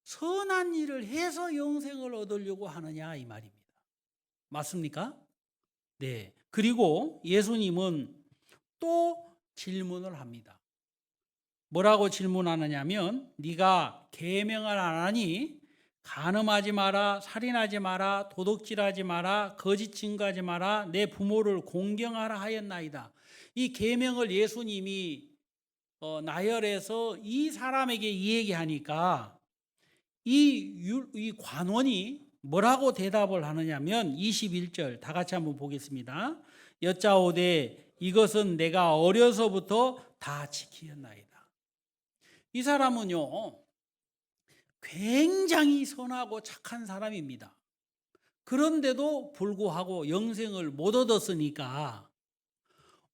Speaker 1: 선한 일을 해서 영생을 얻으려고 하느냐 이 말입니다. 맞습니까? 네. 그리고 예수님은 또 질문을 합니다. 뭐라고 질문하느냐면, 네가 계명을 안 하니 간음하지 마라, 살인하지 마라, 도둑질하지 마라, 거짓 증거하지 마라, 내 부모를 공경하라 하였나이다. 이 계명을 예수님이 나열해서 이 사람에게 얘기하니까 이 관원이 뭐라고 대답을 하느냐면 21절 다 같이 한번 보겠습니다. 여짜오되 이것은 내가 어려서부터 다 지키었나이다. 이 사람은요, 굉장히 선하고 착한 사람입니다. 그런데도 불구하고 영생을 못 얻었으니까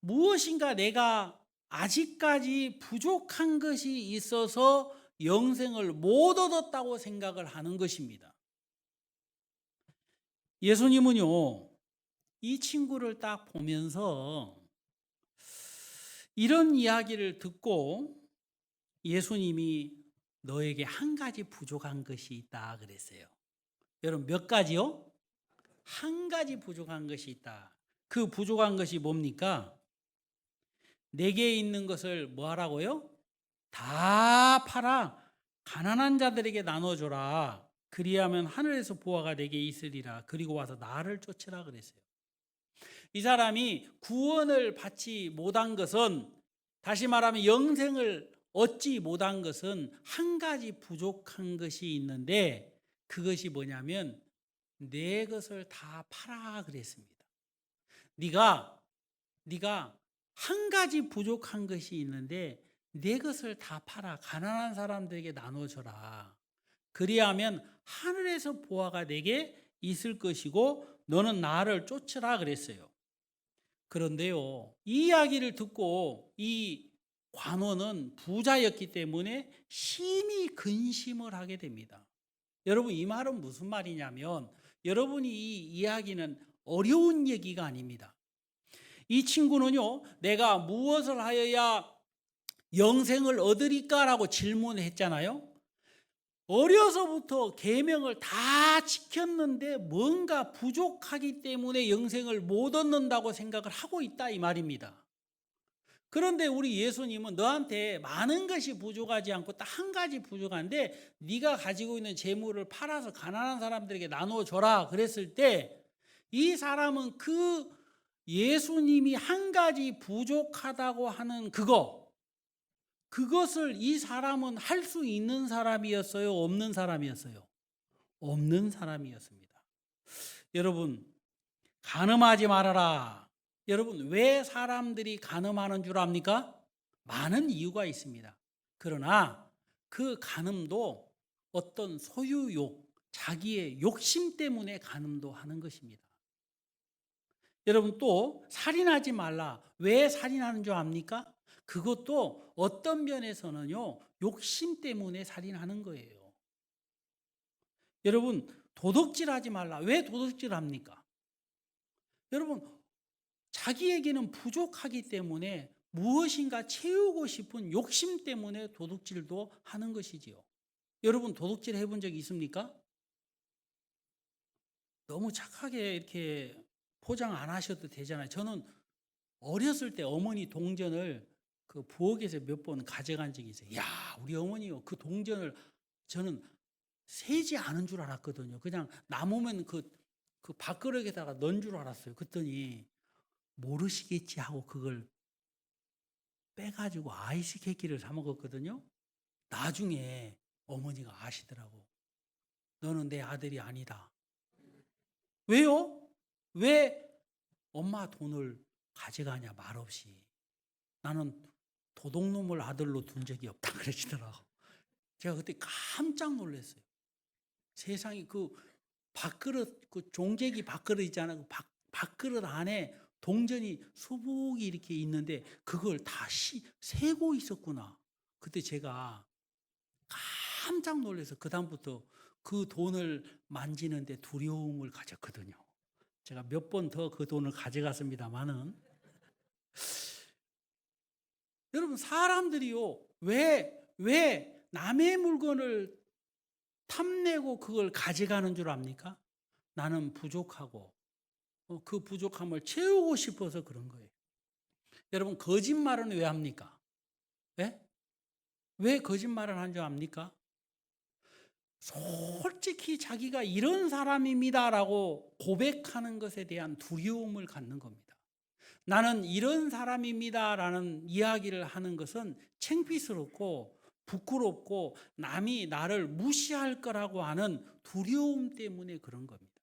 Speaker 1: 무엇인가 내가 아직까지 부족한 것이 있어서 영생을 못 얻었다고 생각을 하는 것입니다. 예수님은요, 이 친구를 딱 보면서 이런 이야기를 듣고 예수님이 너에게 한 가지 부족한 것이 있다 그랬어요. 여러분 몇 가지요? 한 가지 부족한 것이 있다. 그 부족한 것이 뭡니까? 내게 있는 것을 뭐 하라고요? 다 팔아 가난한 자들에게 나눠줘라. 그리하면 하늘에서 보화가 내게 있으리라. 그리고 와서 나를 쫓으라 그랬어요. 이 사람이 구원을 받지 못한 것은, 다시 말하면 영생을 얻지 못한 것은 한 가지 부족한 것이 있는데, 그것이 뭐냐면 내 것을 다 팔아 그랬습니다. 네가 한 가지 부족한 것이 있는데 내 것을 다 팔아 가난한 사람들에게 나눠줘라. 그리하면 하늘에서 보화가 내게 있을 것이고 너는 나를 쫓으라 그랬어요. 그런데요, 이 이야기를 듣고 이 관원은 부자였기 때문에 심히 근심을 하게 됩니다. 여러분, 이 말은 무슨 말이냐면, 여러분이 이 이야기는 어려운 얘기가 아닙니다. 이 친구는요, 내가 무엇을 하여야 영생을 얻으리까라고 질문을 했잖아요. 어려서부터 계명을 다 지켰는데 뭔가 부족하기 때문에 영생을 못 얻는다고 생각을 하고 있다, 이 말입니다. 그런데 우리 예수님은 너한테 많은 것이 부족하지 않고 딱 한 가지 부족한데 네가 가지고 있는 재물을 팔아서 가난한 사람들에게 나누어 줘라 그랬을 때, 이 사람은 그 예수님이 한 가지 부족하다고 하는 그것을 이 사람은 할 수 있는 사람이었어요? 없는 사람이었어요? 없는 사람이었습니다. 여러분, 간음하지 말아라. 여러분, 왜 사람들이 간음하는 줄 압니까? 많은 이유가 있습니다. 그러나 그 간음도 어떤 소유욕, 자기의 욕심 때문에 간음도 하는 것입니다. 여러분, 또 살인하지 말라. 왜 살인하는 줄 압니까? 그것도 어떤 면에서는요, 욕심 때문에 살인하는 거예요. 여러분, 도둑질하지 말라. 왜 도둑질합니까? 여러분, 자기에게는 부족하기 때문에 무엇인가 채우고 싶은 욕심 때문에 도둑질도 하는 것이지요. 여러분, 도둑질 해본 적 있습니까? 너무 착하게 이렇게 포장 안 하셔도 되잖아요. 저는 어렸을 때 어머니 동전을 그 부엌에서 몇 번 가져간 적이 있어요. 야, 우리 어머니요, 그 동전을 저는 세지 않은 줄 알았거든요. 그냥 남으면 그 밥그릇에다가 넣은 줄 알았어요. 그랬더니 모르시겠지 하고 그걸 빼가지고 아이스 케이크를 사 먹었거든요. 나중에 어머니가 아시더라고. 너는 내 아들이 아니다. 왜요? 왜 엄마 돈을 가져가냐 말없이. 나는 도둑놈을 아들로 둔 적이 없다 그러시더라고. 제가 그때 깜짝 놀랐어요. 세상에 그 밥그릇, 그 종재기 밥그릇 있잖아요. 그 밥그릇 안에 동전이 수북이 이렇게 있는데 그걸 다 세고 있었구나. 그때 제가 깜짝 놀라서 그다음부터 그 돈을 만지는데 두려움을 가졌거든요. 제가 몇 번 더 그 돈을 가져갔습니다만은, 여러분, 사람들이요, 왜 남의 물건을 탐내고 그걸 가져가는 줄 압니까? 나는 부족하고 그 부족함을 채우고 싶어서 그런 거예요. 여러분, 거짓말은 왜 합니까? 예? 왜 거짓말을 한 줄 압니까? 솔직히 자기가 이런 사람입니다라고 고백하는 것에 대한 두려움을 갖는 겁니다. 나는 이런 사람입니다라는 이야기를 하는 것은 창피스럽고 부끄럽고 남이 나를 무시할 거라고 하는 두려움 때문에 그런 겁니다.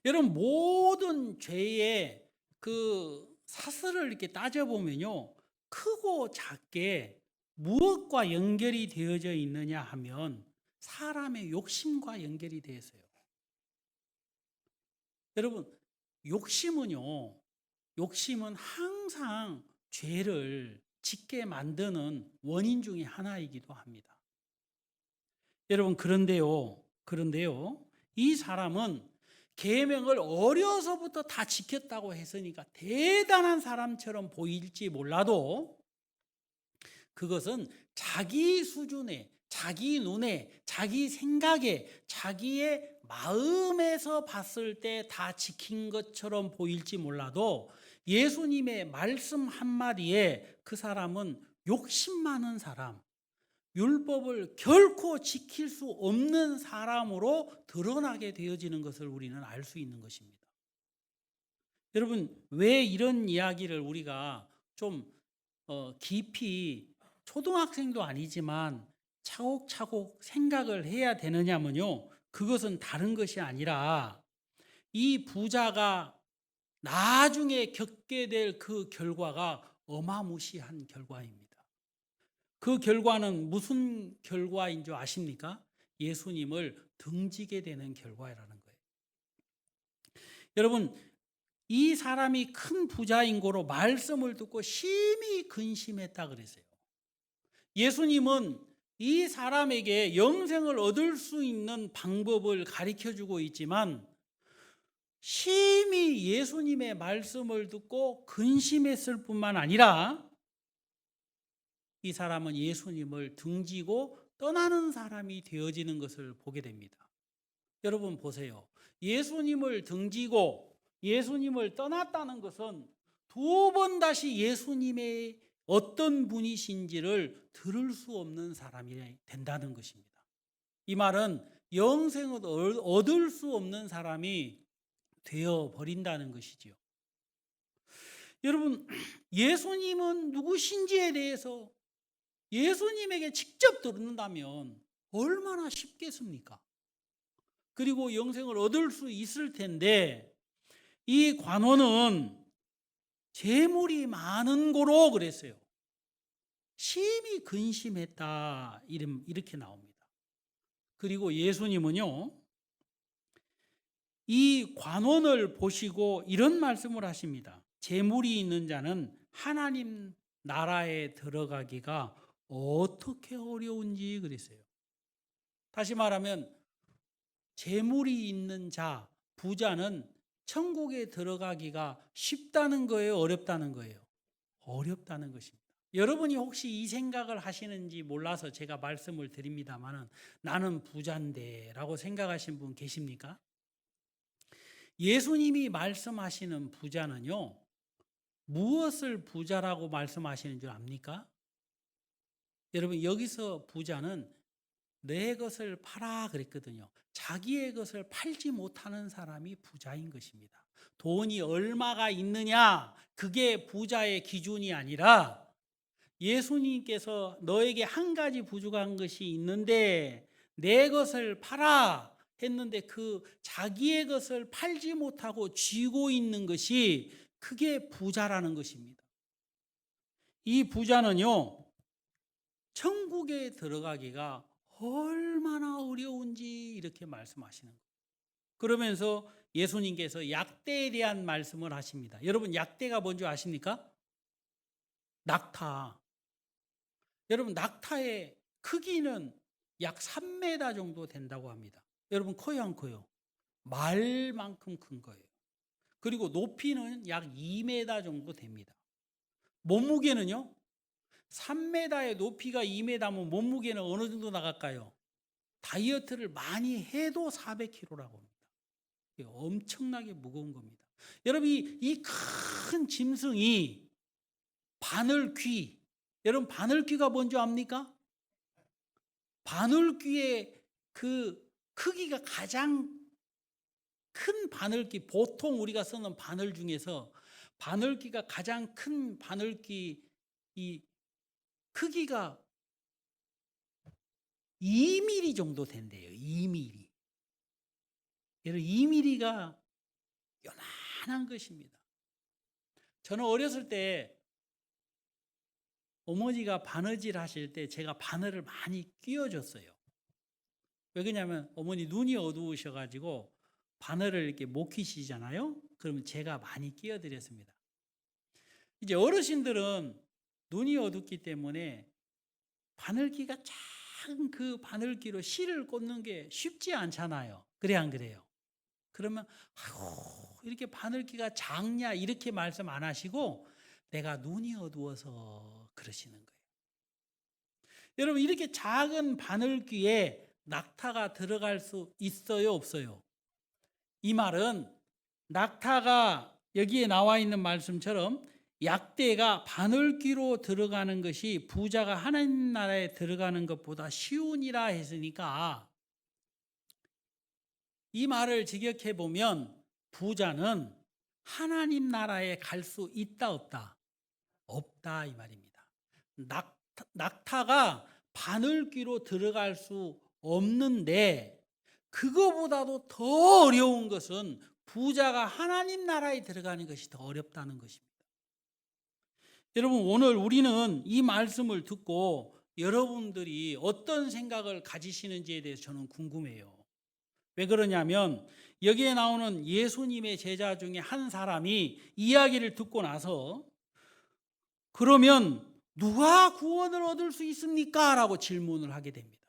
Speaker 1: 여러분, 모든 죄의 그 사슬을 이렇게 따져보면요, 크고 작게 무엇과 연결이 되어져 있느냐 하면 사람의 욕심과 연결이 되어 있어요. 여러분, 욕심은 항상 죄를 짓게 만드는 원인 중에 하나이기도 합니다. 여러분, 그런데요, 이 사람은 계명을 어려서부터 다 지켰다고 했으니까 대단한 사람처럼 보일지 몰라도 그것은 자기 수준에, 자기 눈에, 자기 생각에, 자기의 마음에서 봤을 때 다 지킨 것처럼 보일지 몰라도 예수님의 말씀 한마디에 그 사람은 욕심 많은 사람, 율법을 결코 지킬 수 없는 사람으로 드러나게 되어지는 것을 우리는 알 수 있는 것입니다. 여러분, 왜 이런 이야기를 우리가 좀 깊이, 초등학생도 아니지만 차곡차곡 생각을 해야 되느냐면요, 그것은 다른 것이 아니라 이 부자가 나중에 겪게 될 그 결과가 어마무시한 결과입니다. 그 결과는 무슨 결과인 줄 아십니까? 예수님을 등지게 되는 결과라는 거예요. 여러분, 이 사람이 큰 부자인 고로 말씀을 듣고 심히 근심했다 그랬어요. 예수님은 이 사람에게 영생을 얻을 수 있는 방법을 가르쳐 주고 있지만 심히 예수님의 말씀을 듣고 근심했을 뿐만 아니라 이 사람은 예수님을 등지고 떠나는 사람이 되어지는 것을 보게 됩니다. 여러분 보세요. 예수님을 등지고 예수님을 떠났다는 것은 두 번 다시 예수님의 어떤 분이신지를 들을 수 없는 사람이 된다는 것입니다. 이 말은 영생을 얻을 수 없는 사람이 되어버린다는 것이지요. 여러분, 예수님은 누구신지에 대해서 예수님에게 직접 듣는다면 얼마나 쉽겠습니까? 그리고 영생을 얻을 수 있을 텐데 이 관원은 재물이 많은 고로 그랬어요. 심히 근심했다 이렇게 나옵니다. 그리고 예수님은요, 이 관원을 보시고 이런 말씀을 하십니다. 재물이 있는 자는 하나님 나라에 들어가기가 어떻게 어려운지 그랬어요. 다시 말하면 재물이 있는 자, 부자는 천국에 들어가기가 쉽다는 거예요, 어렵다는 거예요? 어렵다는 것입니다. 여러분이 혹시 이 생각을 하시는지 몰라서 제가 말씀을 드립니다만 나는 부자인데 라고 생각하신 분 계십니까? 예수님이 말씀하시는 부자는요, 무엇을 부자라고 말씀하시는 줄 압니까? 여러분, 여기서 부자는 내 것을 팔아 그랬거든요. 자기의 것을 팔지 못하는 사람이 부자인 것입니다. 돈이 얼마가 있느냐, 그게 부자의 기준이 아니라 예수님께서 너에게 한 가지 부족한 것이 있는데 내 것을 팔아 했는데 그 자기의 것을 팔지 못하고 쥐고 있는 것이 그게 부자라는 것입니다. 이 부자는요, 천국에 들어가기가 얼마나 어려운지 이렇게 말씀하시는 거예요. 그러면서 예수님께서 약대에 대한 말씀을 하십니다. 여러분, 약대가 뭔지 아십니까? 낙타. 여러분, 낙타의 크기는 약 3m 정도 된다고 합니다. 여러분, 커요 안 커요? 말만큼 큰 거예요. 그리고 높이는 약 2m 정도 됩니다. 몸무게는요, 3m의 높이가 2m면 몸무게는 어느 정도 나갈까요? 다이어트를 많이 해도 400kg라고 합니다. 엄청나게 무거운 겁니다. 여러분, 이 큰 짐승이 바늘귀, 여러분 바늘귀가 뭔지 압니까? 바늘귀의 그 크기가 가장 큰 바늘귀, 보통 우리가 쓰는 바늘 중에서 바늘귀가 가장 큰 바늘귀 이 크기가 2mm 정도 된대요. 2mm. 여러분, 2mm가 요만한 것입니다. 저는 어렸을 때 어머니가 바느질 하실 때 제가 바늘을 많이 끼워줬어요. 왜 그러냐면 어머니 눈이 어두우셔가지고 바늘을 이렇게 못 끼시잖아요. 그러면 제가 많이 끼워드렸습니다. 이제 어르신들은 눈이 어둡기 때문에 바늘기가 작은 그 바늘기로 실을 꽂는 게 쉽지 않잖아요. 그래 안 그래요? 그러면 이렇게 바늘기가 작냐 이렇게 말씀 안 하시고 내가 눈이 어두워서 그러시는 거예요. 여러분, 이렇게 작은 바늘귀에 낙타가 들어갈 수 있어요, 없어요? 이 말은 낙타가 여기에 나와 있는 말씀처럼 약대가 바늘귀로 들어가는 것이 부자가 하나님 나라에 들어가는 것보다 쉬우니라 했으니까 이 말을 직역해 보면 부자는 하나님 나라에 갈 수 있다 없다? 없다 이 말입니다. 낙타가 바늘귀로 들어갈 수 없는데 그거보다도 더 어려운 것은 부자가 하나님 나라에 들어가는 것이 더 어렵다는 것입니다. 여러분, 오늘 우리는 이 말씀을 듣고 여러분들이 어떤 생각을 가지시는지에 대해서 저는 궁금해요. 왜 그러냐면 여기에 나오는 예수님의 제자 중에 한 사람이 이야기를 듣고 나서 그러면 누가 구원을 얻을 수 있습니까? 라고 질문을 하게 됩니다.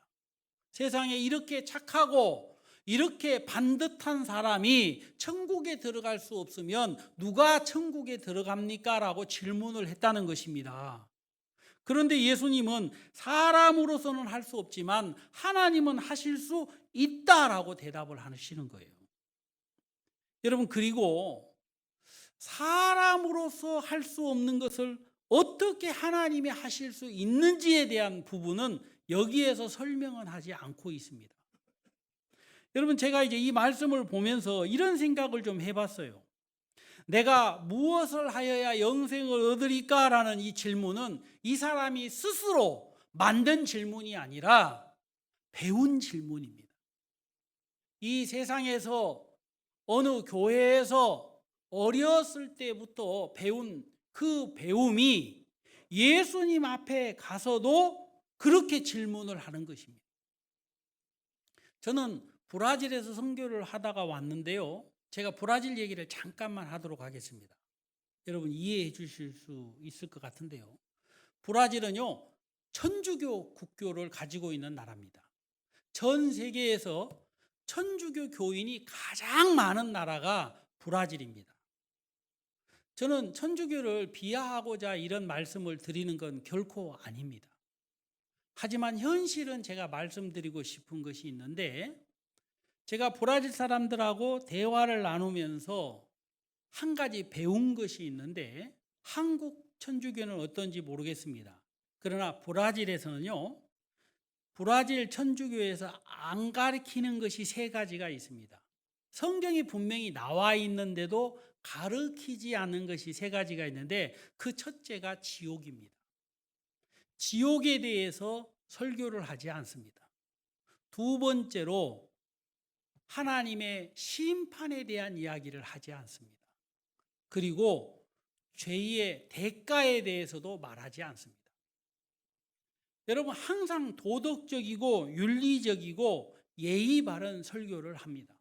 Speaker 1: 세상에 이렇게 착하고 이렇게 반듯한 사람이 천국에 들어갈 수 없으면 누가 천국에 들어갑니까? 라고 질문을 했다는 것입니다. 그런데 예수님은 사람으로서는 할 수 없지만 하나님은 하실 수 있다라고 대답을 하시는 거예요. 여러분, 그리고 사람으로서 할 수 없는 것을 어떻게 하나님이 하실 수 있는지에 대한 부분은 여기에서 설명은 하지 않고 있습니다. 여러분, 제가 이제 이 말씀을 보면서 이런 생각을 좀 해봤어요. 내가 무엇을 하여야 영생을 얻으리까? 라는 이 질문은 이 사람이 스스로 만든 질문이 아니라 배운 질문입니다. 이 세상에서 어느 교회에서 어렸을 때부터 배운 그 배움이 예수님 앞에 가서도 그렇게 질문을 하는 것입니다. 저는 브라질에서 선교를 하다가 왔는데요. 제가 브라질 얘기를 잠깐만 하도록 하겠습니다. 여러분 이해해 주실 수 있을 것 같은데요. 브라질은요, 천주교 국교를 가지고 있는 나라입니다. 전 세계에서 천주교 교인이 가장 많은 나라가 브라질입니다. 저는 천주교를 비하하고자 이런 말씀을 드리는 건 결코 아닙니다. 하지만 현실은 제가 말씀드리고 싶은 것이 있는데, 제가 브라질 사람들하고 대화를 나누면서 한 가지 배운 것이 있는데, 한국 천주교는 어떤지 모르겠습니다. 그러나 브라질에서는요, 브라질 천주교에서 안 가르치는 것이 세 가지가 있습니다. 성경이 분명히 나와 있는데도 가르치지 않는 것이 세 가지가 있는데, 그 첫째가 지옥입니다. 지옥에 대해서 설교를 하지 않습니다. 두 번째로 하나님의 심판에 대한 이야기를 하지 않습니다. 그리고 죄의 대가에 대해서도 말하지 않습니다. 여러분, 항상 도덕적이고 윤리적이고 예의 바른 설교를 합니다.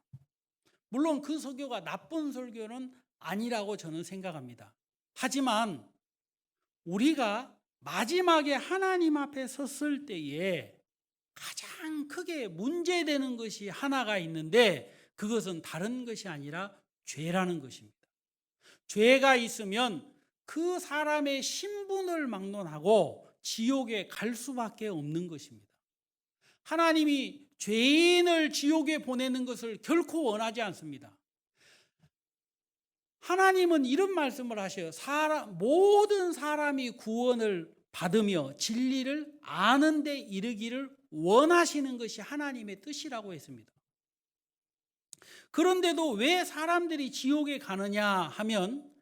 Speaker 1: 물론 그 설교가 나쁜 설교는 아니라고 저는 생각합니다. 하지만 우리가 마지막에 하나님 앞에 섰을 때에 가장 크게 문제되는 것이 하나가 있는데, 그것은 다른 것이 아니라 죄라는 것입니다. 죄가 있으면 그 사람의 신분을 막론하고 지옥에 갈 수밖에 없는 것입니다. 하나님이 죄인을 지옥에 보내는 것을 결코 원하지 않습니다. 하나님은 이런 말씀을 하셔요. 모든 사람이 구원을 받으며 진리를 아는 데 이르기를 원하시는 것이 하나님의 뜻이라고 했습니다. 그런데도 왜 사람들이 지옥에 가느냐 하면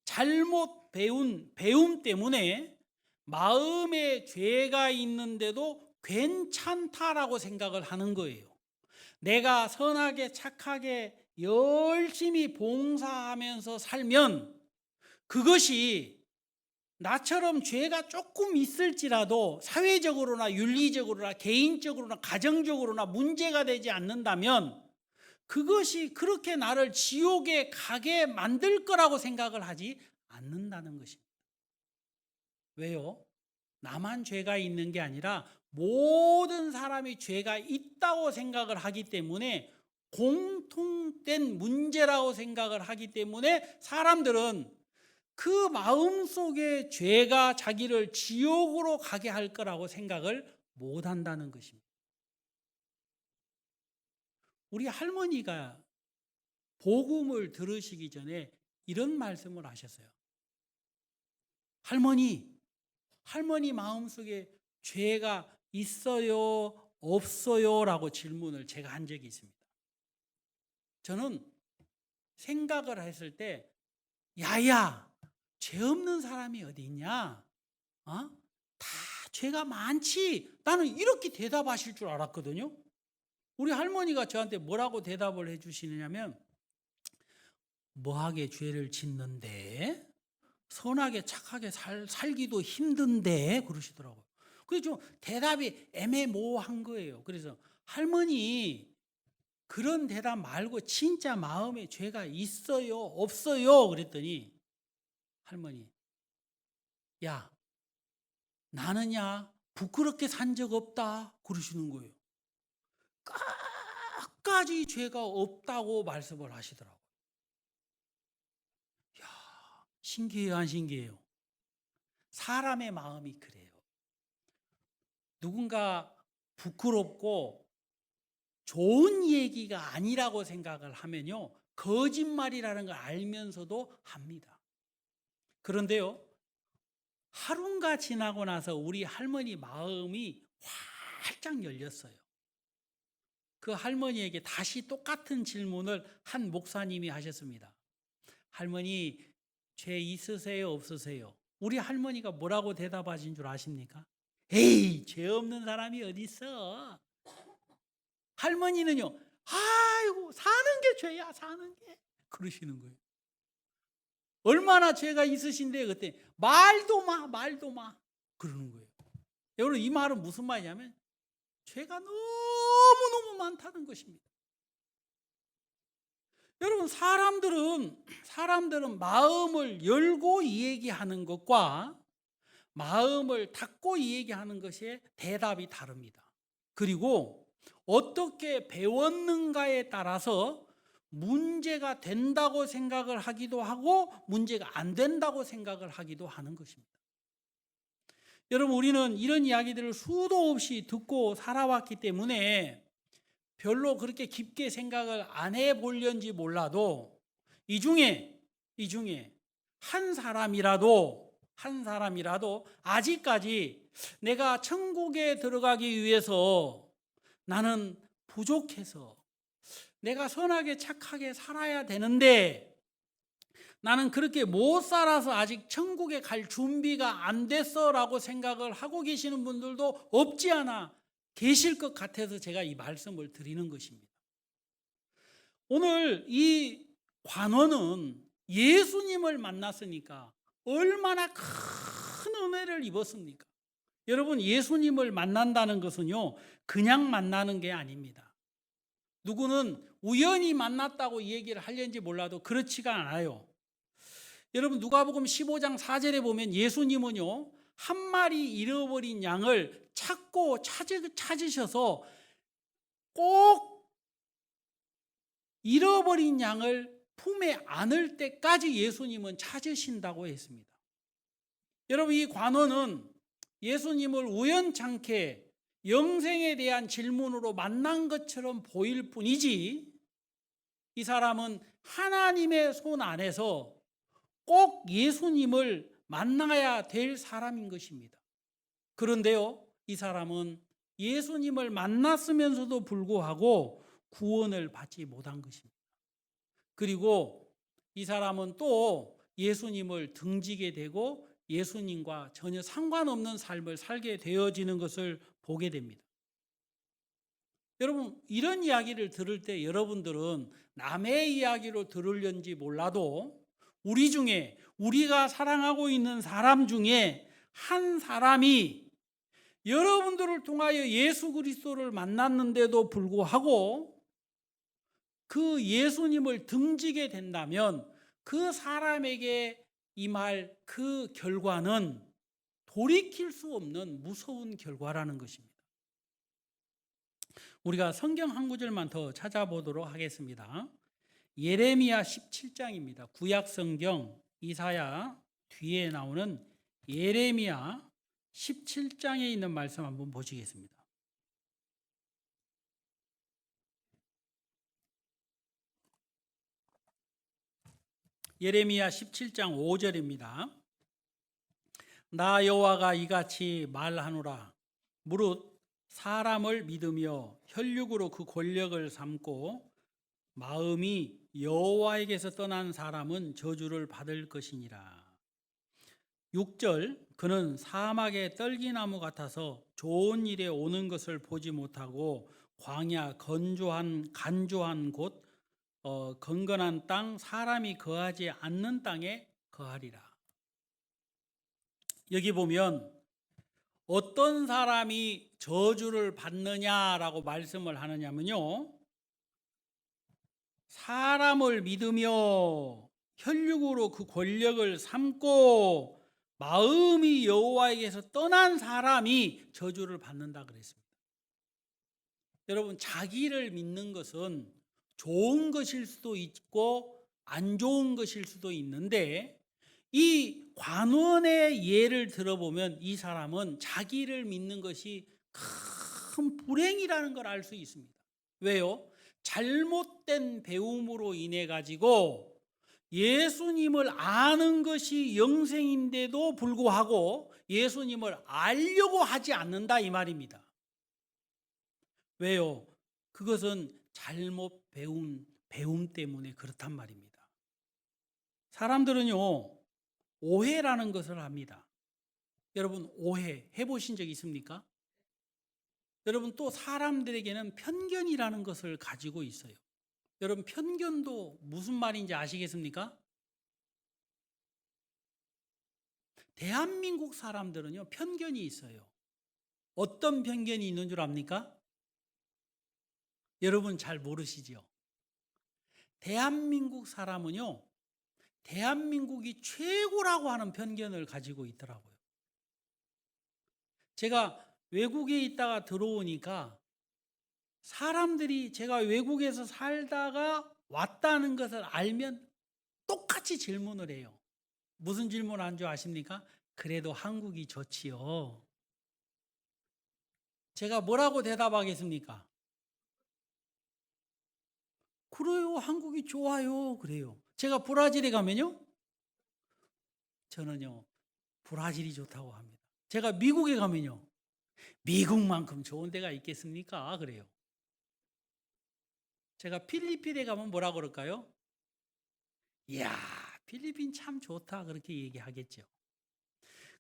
Speaker 1: 잘못 배운 배움 때문에 마음에 죄가 있는데도 괜찮다라고 생각을 하는 거예요. 내가 선하게 착하게 열심히 봉사하면서 살면 그것이 나처럼 죄가 조금 있을지라도 사회적으로나 윤리적으로나 개인적으로나 가정적으로나 문제가 되지 않는다면 그것이 그렇게 나를 지옥에 가게 만들 거라고 생각을 하지 않는다는 것입니다. 왜요? 나만 죄가 있는 게 아니라 모든 사람이 죄가 있다고 생각을 하기 때문에, 공통된 문제라고 생각을 하기 때문에 사람들은 그 마음속에 죄가 자기를 지옥으로 가게 할 거라고 생각을 못 한다는 것입니다. 우리 할머니가 복음을 들으시기 전에 이런 말씀을 하셨어요. 할머니 마음속에 죄가 있어요, 없어요? 라고 질문을 제가 한 적이 있습니다. 저는 생각을 했을 때, 야야, 죄 없는 사람이 어디 있냐? 다 죄가 많지. 나는 이렇게 대답하실 줄 알았거든요. 우리 할머니가 저한테 뭐라고 대답을 해주시느냐면, 뭐하게 죄를 짓는데? 선하게 착하게 살기도 힘든데? 그러시더라고요. 그래서 좀 대답이 애매모호한 거예요. 그래서 할머니, 그런 대답 말고 진짜 마음에 죄가 있어요? 없어요? 그랬더니 할머니, 야, 나는야 부끄럽게 산 적 없다 그러시는 거예요. 끝까지 죄가 없다고 말씀을 하시더라고요. 야, 신기해요, 안 신기해요? 사람의 마음이 그래요. 누군가 부끄럽고 좋은 얘기가 아니라고 생각을 하면요, 거짓말이라는 걸 알면서도 합니다. 그런데요, 하루가 지나고 나서 우리 할머니 마음이 활짝 열렸어요. 그 할머니에게 다시 똑같은 질문을 한 목사님이 하셨습니다. 할머니, 죄 있으세요, 없으세요? 우리 할머니가 뭐라고 대답하신 줄 아십니까? 에이, 죄 없는 사람이 어디 있어? 할머니는요, 아이고, 사는 게 죄야, 사는 게. 그러시는 거예요. 얼마나 죄가 있으신데 그때 말도 마 그러는 거예요. 여러분, 이 말은 무슨 말이냐면 죄가 너무너무 많다는 것입니다. 여러분, 사람들은 마음을 열고 이 얘기하는 것과 마음을 닫고 이 얘기하는 것의 대답이 다릅니다. 그리고 어떻게 배웠는가에 따라서 문제가 된다고 생각을 하기도 하고 문제가 안 된다고 생각을 하기도 하는 것입니다. 여러분, 우리는 이런 이야기들을 수도 없이 듣고 살아왔기 때문에 별로 그렇게 깊게 생각을 안 해보려는지 몰라도 이 중에 한 사람이라도 아직까지 내가 천국에 들어가기 위해서 나는 부족해서 내가 선하게 착하게 살아야 되는데 나는 그렇게 못 살아서 아직 천국에 갈 준비가 안 됐어라고 생각을 하고 계시는 분들도 없지 않아 계실 것 같아서 제가 이 말씀을 드리는 것입니다. 오늘 이 관원은 예수님을 만났으니까 얼마나 큰 은혜를 입었습니까? 여러분, 예수님을 만난다는 것은요, 그냥 만나는 게 아닙니다. 누구는 우연히 만났다고 얘기를 하려는지 몰라도 그렇지가 않아요. 여러분, 누가복음 15장 4절에 보면 예수님은요, 한 마리 잃어버린 양을 찾으셔서 꼭 잃어버린 양을 품에 안을 때까지 예수님은 찾으신다고 했습니다. 여러분, 이 관원은 예수님을 우연찮게 영생에 대한 질문으로 만난 것처럼 보일 뿐이지 이 사람은 하나님의 손 안에서 꼭 예수님을 만나야 될 사람인 것입니다. 그런데요, 이 사람은 예수님을 만났으면서도 불구하고 구원을 받지 못한 것입니다. 그리고 이 사람은 또 예수님을 등지게 되고 예수님과 전혀 상관없는 삶을 살게 되어지는 것을 보게 됩니다. 여러분, 이런 이야기를 들을 때 여러분들은 남의 이야기로 들으려는지 몰라도 우리 중에 우리가 사랑하고 있는 사람 중에 한 사람이 여러분들을 통하여 예수 그리스도를 만났는데도 불구하고 그 예수님을 등지게 된다면 그 사람에게 임할 그 결과는 돌이킬 수 없는 무서운 결과라는 것입니다. 우리가 성경 한 구절만 더 찾아보도록 하겠습니다. 예레미야 17장입니다. 구약 성경 이사야 뒤에 나오는 예레미야 17장에 있는 말씀 한번 보시겠습니다. 예레미야 17장 5절입니다. 나 여호와가 이같이 말하노라. 무릇 사람을 믿으며 혈육으로 그 권력을 삼고 마음이 여호와에게서 떠난 사람은 저주를 받을 것이니라. 6절, 그는 사막의 떨기나무 같아서 좋은 일에 오는 것을 보지 못하고 광야 간조한 곳 건건한 땅 사람이 거하지 않는 땅에 거하리라. 여기 보면 어떤 사람이 저주를 받느냐라고 말씀을 하느냐면요, 사람을 믿으며 혈육으로 그 권력을 삼고 마음이 여호와에게서 떠난 사람이 저주를 받는다 그랬습니다. 여러분, 자기를 믿는 것은 좋은 것일 수도 있고 안 좋은 것일 수도 있는데, 이 관원의 예를 들어보면 이 사람은 자기를 믿는 것이 큰 불행이라는 걸 알 수 있습니다. 왜요? 잘못된 배움으로 인해 가지고 예수님을 아는 것이 영생인데도 불구하고 예수님을 알려고 하지 않는다 이 말입니다. 왜요? 그것은 잘못 배운 배움 때문에 그렇단 말입니다. 사람들은요, 오해라는 것을 합니다. 여러분, 오해 해보신 적 있습니까? 여러분, 또 사람들에게는 편견이라는 것을 가지고 있어요. 여러분, 편견도 무슨 말인지 아시겠습니까? 대한민국 사람들은요, 편견이 있어요. 어떤 편견이 있는 줄 압니까? 여러분 잘 모르시죠? 대한민국 사람은요, 대한민국이 최고라고 하는 편견을 가지고 있더라고요. 제가 외국에 있다가 들어오니까 사람들이 제가 외국에서 살다가 왔다는 것을 알면 똑같이 질문을 해요. 무슨 질문 한 줄 아십니까? 그래도 한국이 좋지요. 제가 뭐라고 대답하겠습니까? 그래요, 한국이 좋아요. 그래요. 제가 브라질에 가면요, 저는요, 브라질이 좋다고 합니다. 제가 미국에 가면요, 미국만큼 좋은 데가 있겠습니까? 그래요. 제가 필리핀에 가면 뭐라 그럴까요? 이야, 필리핀 참 좋다. 그렇게 얘기하겠죠.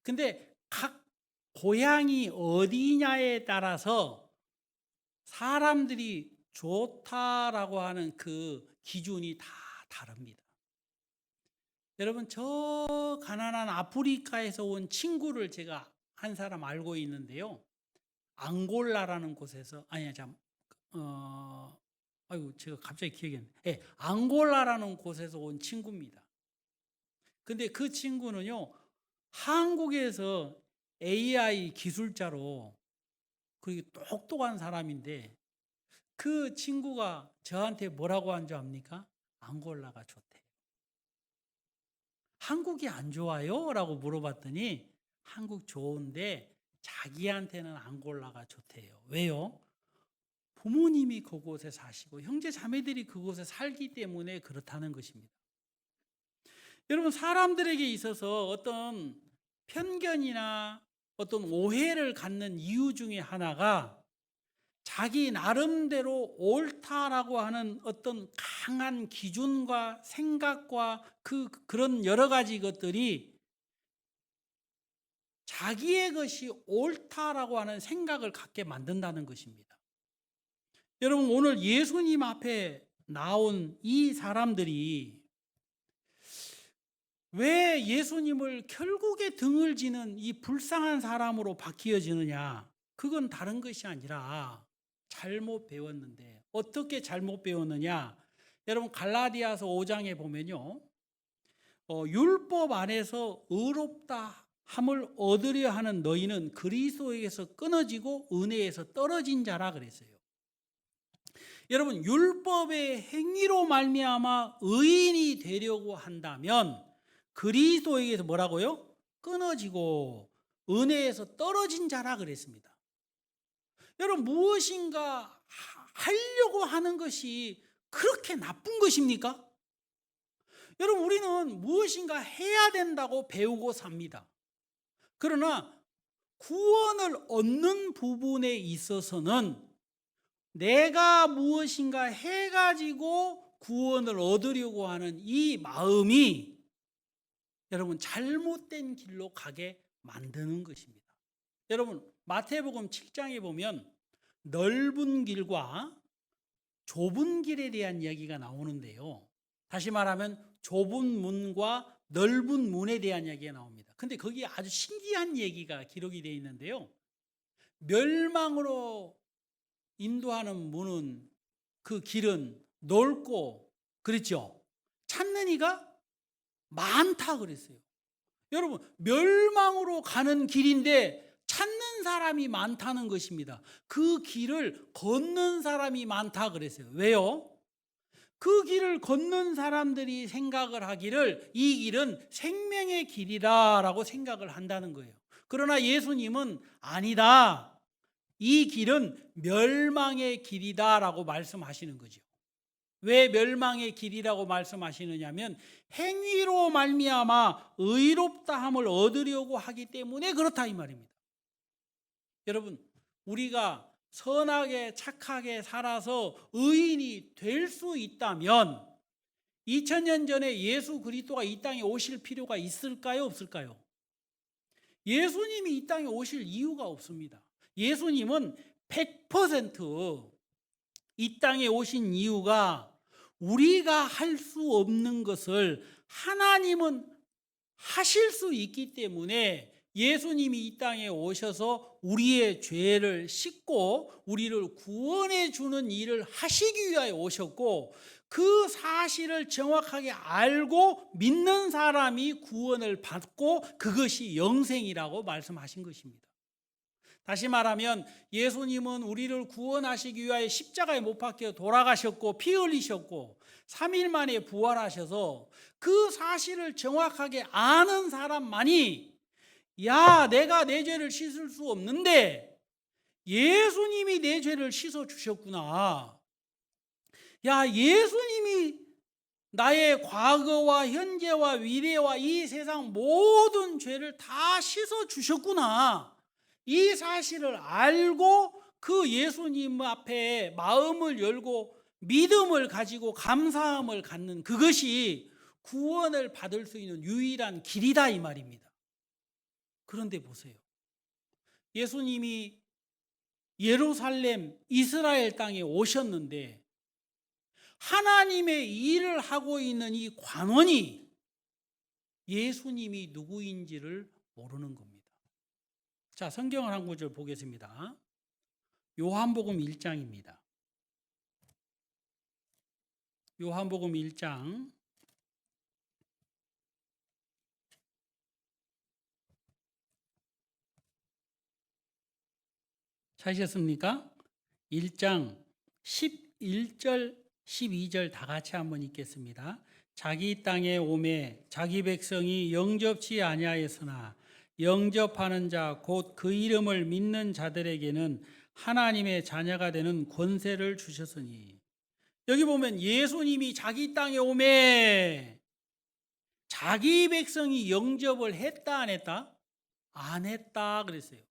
Speaker 1: 근데 각 고향이 어디냐에 따라서 사람들이 좋다라고 하는 그 기준이 다 다릅니다. 여러분, 저 가난한 아프리카에서 온 친구를 제가 한 사람 알고 있는데요. 앙골라라는 곳에서, 아니야, 참, 아이고, 제가 갑자기 기억이 안 나요. 예, 앙골라라는 곳에서 온 친구입니다. 근데 그 친구는요, 한국에서 AI 기술자로, 그리고 똑똑한 사람인데, 그 친구가 저한테 뭐라고 한 줄 압니까? 앙골라가 좋대. 한국이 안 좋아요? 라고 물어봤더니 한국 좋은데 자기한테는 앙골라가 좋대요. 왜요? 부모님이 그곳에 사시고 형제 자매들이 그곳에 살기 때문에 그렇다는 것입니다. 여러분, 사람들에게 있어서 어떤 편견이나 어떤 오해를 갖는 이유 중에 하나가 자기 나름대로 옳다라고 하는 어떤 강한 기준과 생각과 그런 여러 가지 것들이 자기의 것이 옳다라고 하는 생각을 갖게 만든다는 것입니다. 여러분, 오늘 예수님 앞에 나온 이 사람들이 왜 예수님을 결국에 등을 지는 이 불쌍한 사람으로 바뀌어지느냐? 그건 다른 것이 아니라 잘못 배웠는데, 어떻게 잘못 배웠느냐? 여러분, 갈라디아서 5장에 보면요, 율법 안에서 의롭다 함을 얻으려 하는 너희는 그리스도에게서 끊어지고 은혜에서 떨어진 자라 그랬어요. 여러분, 율법의 행위로 말미암아 의인이 되려고 한다면 그리스도에게서 뭐라고요? 끊어지고 은혜에서 떨어진 자라 그랬습니다. 여러분, 무엇인가 하려고 하는 것이 그렇게 나쁜 것입니까? 여러분, 우리는 무엇인가 해야 된다고 배우고 삽니다. 그러나 구원을 얻는 부분에 있어서는 내가 무엇인가 해가지고 구원을 얻으려고 하는 이 마음이 여러분 잘못된 길로 가게 만드는 것입니다. 여러분, 마태복음 7장에 보면 넓은 길과 좁은 길에 대한 이야기가 나오는데요. 다시 말하면 좁은 문과 넓은 문에 대한 이야기가 나옵니다. 근데 거기에 아주 신기한 얘기가 기록이 되어 있는데요. 멸망으로 인도하는 문은, 그 길은 넓고 그랬죠? 찾는 이가 많다 그랬어요. 여러분, 멸망으로 가는 길인데 찾는 사람이 많다는 것입니다. 그 길을 걷는 사람이 많다 그랬어요. 왜요? 그 길을 걷는 사람들이 생각을 하기를 이 길은 생명의 길이다라고 생각을 한다는 거예요. 그러나 예수님은 아니다. 이 길은 멸망의 길이다라고 말씀하시는 거죠. 왜 멸망의 길이라고 말씀하시느냐면 행위로 말미암아 의롭다함을 얻으려고 하기 때문에 그렇다 이 말입니다. 여러분, 우리가 선하게 착하게 살아서 의인이 될 수 있다면 2000년 전에 예수 그리스도가 이 땅에 오실 필요가 있을까요? 없을까요? 예수님이 이 땅에 오실 이유가 없습니다. 예수님은 100% 이 땅에 오신 이유가 우리가 할 수 없는 것을 하나님은 하실 수 있기 때문에 예수님이 이 땅에 오셔서 우리의 죄를 씻고 우리를 구원해 주는 일을 하시기 위하여 오셨고, 그 사실을 정확하게 알고 믿는 사람이 구원을 받고 그것이 영생이라고 말씀하신 것입니다. 다시 말하면 예수님은 우리를 구원하시기 위하여 십자가에 못 박혀 돌아가셨고 피 흘리셨고 3일 만에 부활하셔서 그 사실을 정확하게 아는 사람만이 야, 내가 내 죄를 씻을 수 없는데 예수님이 내 죄를 씻어 주셨구나. 야, 예수님이 나의 과거와 현재와 미래와 이 세상 모든 죄를 다 씻어 주셨구나. 이 사실을 알고 그 예수님 앞에 마음을 열고 믿음을 가지고 감사함을 갖는 그것이 구원을 받을 수 있는 유일한 길이다 이 말입니다. 그런데 보세요. 예수님이 예루살렘 이스라엘 땅에 오셨는데 하나님의 일을 하고 있는 이 관원이 예수님이 누구인지를 모르는 겁니다. 자, 성경을 한 구절 보겠습니다. 요한복음 1장입니다. 요한복음 1장 찾으셨습니까? 1장 11절 12절 다 같이 한번 읽겠습니다. 자기 땅에 오매 자기 백성이 영접치 아니하였으나 영접하는 자 곧 그 이름을 믿는 자들에게는 하나님의 자녀가 되는 권세를 주셨으니. 여기 보면 예수님이 자기 땅에 오매 자기 백성이 영접을 했다 안 했다? 안 했다 그랬어요.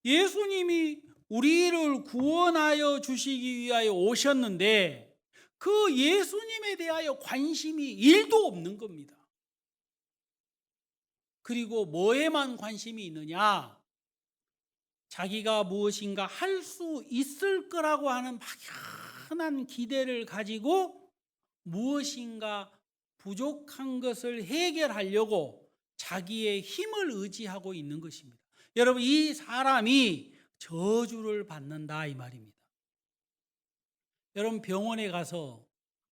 Speaker 1: 예수님이 우리를 구원하여 주시기 위하여 오셨는데 그 예수님에 대하여 관심이 1도 없는 겁니다. 그리고 뭐에만 관심이 있느냐? 자기가 무엇인가 할 수 있을 거라고 하는 막연한 기대를 가지고 무엇인가 부족한 것을 해결하려고 자기의 힘을 의지하고 있는 것입니다. 여러분, 이 사람이 저주를 받는다 이 말입니다. 여러분, 병원에 가서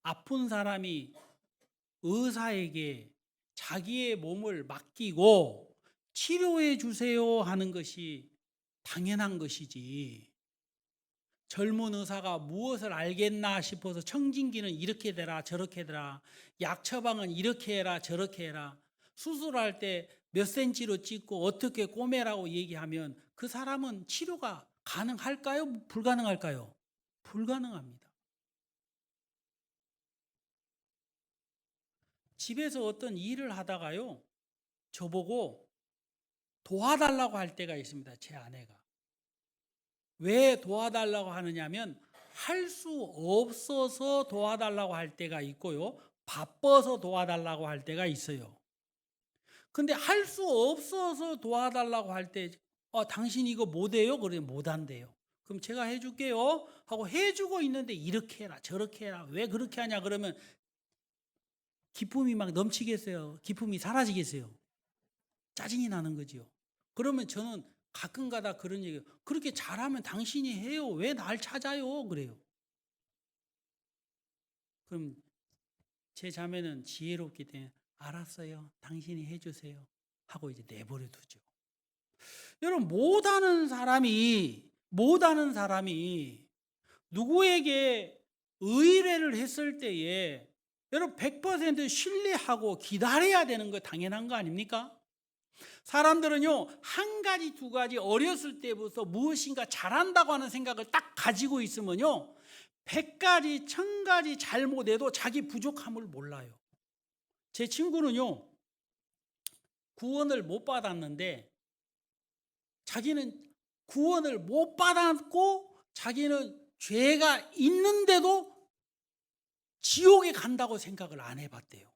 Speaker 1: 아픈 사람이 의사에게 자기의 몸을 맡기고 치료해 주세요 하는 것이 당연한 것이지, 젊은 의사가 무엇을 알겠나 싶어서 청진기는 이렇게 되라 저렇게 되라, 약 처방은 이렇게 해라 저렇게 해라, 수술할 때 몇 센치로 찍고 어떻게 꼬매라고 얘기하면 그 사람은 치료가 가능할까요? 불가능할까요? 불가능합니다. 집에서 어떤 일을 하다가요, 저보고 도와달라고 할 때가 있습니다. 제 아내가. 왜 도와달라고 하느냐면 할 수 없어서 도와달라고 할 때가 있고요, 바빠서 도와달라고 할 때가 있어요. 근데 할 수 없어서 도와달라고 할 때 당신 이거 못해요? 그러면 못한대요. 그럼 제가 해줄게요 하고 해주고 있는데 이렇게 해라 저렇게 해라, 왜 그렇게 하냐 그러면 기쁨이 막 넘치겠어요? 기쁨이 사라지겠어요? 짜증이 나는 거죠. 그러면 저는 가끔가다 그런 얘기예요. 그렇게 잘하면 당신이 해요, 왜 날 찾아요? 그래요. 그럼 제 자매는 지혜롭기 때문에 알았어요. 당신이 해주세요. 하고 이제 내버려 두죠. 여러분, 못하는 사람이 누구에게 의뢰를 했을 때에 여러분 100% 신뢰하고 기다려야 되는 거 당연한 거 아닙니까? 사람들은요, 한 가지, 두 가지 어렸을 때부터 무엇인가 잘한다고 하는 생각을 딱 가지고 있으면요, 100가지, 1000가지 잘못해도 자기 부족함을 몰라요. 제 친구는요, 구원을 못 받았는데, 자기는 구원을 못 받았고, 자기는 죄가 있는데도 지옥에 간다고 생각을 안 해봤대요.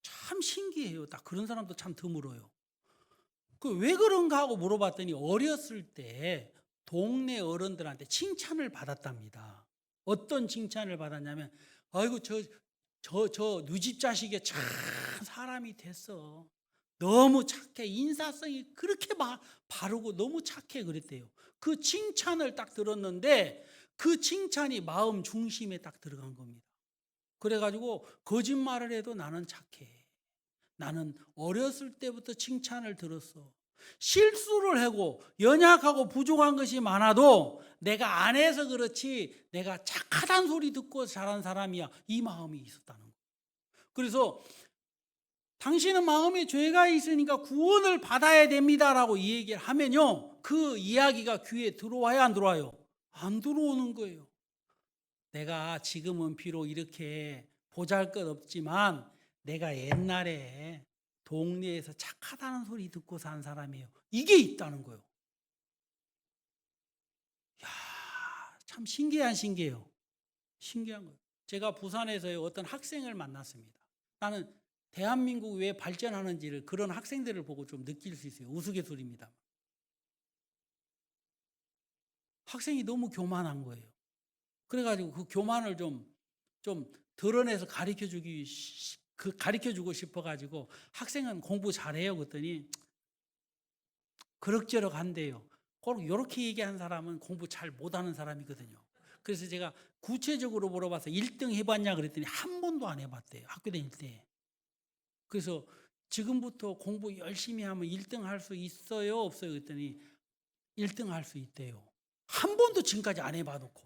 Speaker 1: 참 신기해요. 딱 그런 사람도 참 드물어요. 왜 그런가 하고 물어봤더니 어렸을 때 동네 어른들한테 칭찬을 받았답니다. 어떤 칭찬을 받았냐면, 아이고 저 누집 자식이 참 사람이 됐어. 너무 착해. 인사성이 그렇게 바르고 너무 착해 그랬대요. 그 칭찬을 딱 들었는데 그 칭찬이 마음 중심에 딱 들어간 겁니다. 그래가지고 거짓말을 해도 나는 착해. 나는 어렸을 때부터 칭찬을 들었어. 실수를 하고 연약하고 부족한 것이 많아도 내가 안 해서 그렇지 내가 착하다는 소리 듣고 자란 사람이야. 이 마음이 있었다는 거예요. 그래서 당신은 마음에 죄가 있으니까 구원을 받아야 됩니다라고 이 얘기를 하면요, 그 이야기가 귀에 들어와야 안 들어와요? 안 들어오는 거예요. 내가 지금은 비록 이렇게 보잘것없지만 내가 옛날에 동네에서 착하다는 소리 듣고 산 사람이에요. 이게 있다는 거예요. 야, 참 신기해요. 신기한 거예요. 제가 부산에서 어떤 학생을 만났습니다. 나는 대한민국 왜 발전하는지를 그런 학생들을 보고 좀 느낄 수 있어요. 우스갯소리입니다. 학생이 너무 교만한 거예요. 그래가지고 그 교만을 좀 드러내서 가르쳐주고 싶어가지고 학생은 공부 잘해요. 그랬더니 그럭저럭 한대요. 꼭 이렇게 얘기한 사람은 공부 잘 못하는 사람이거든요. 그래서 제가 구체적으로 물어봐서 1등 해봤냐 그랬더니 한 번도 안 해봤대요. 학교 다닐 때. 그래서 지금부터 공부 열심히 하면 1등 할 수 있어요? 없어요? 그랬더니 1등 할 수 있대요. 한 번도 지금까지 안 해봐놓고.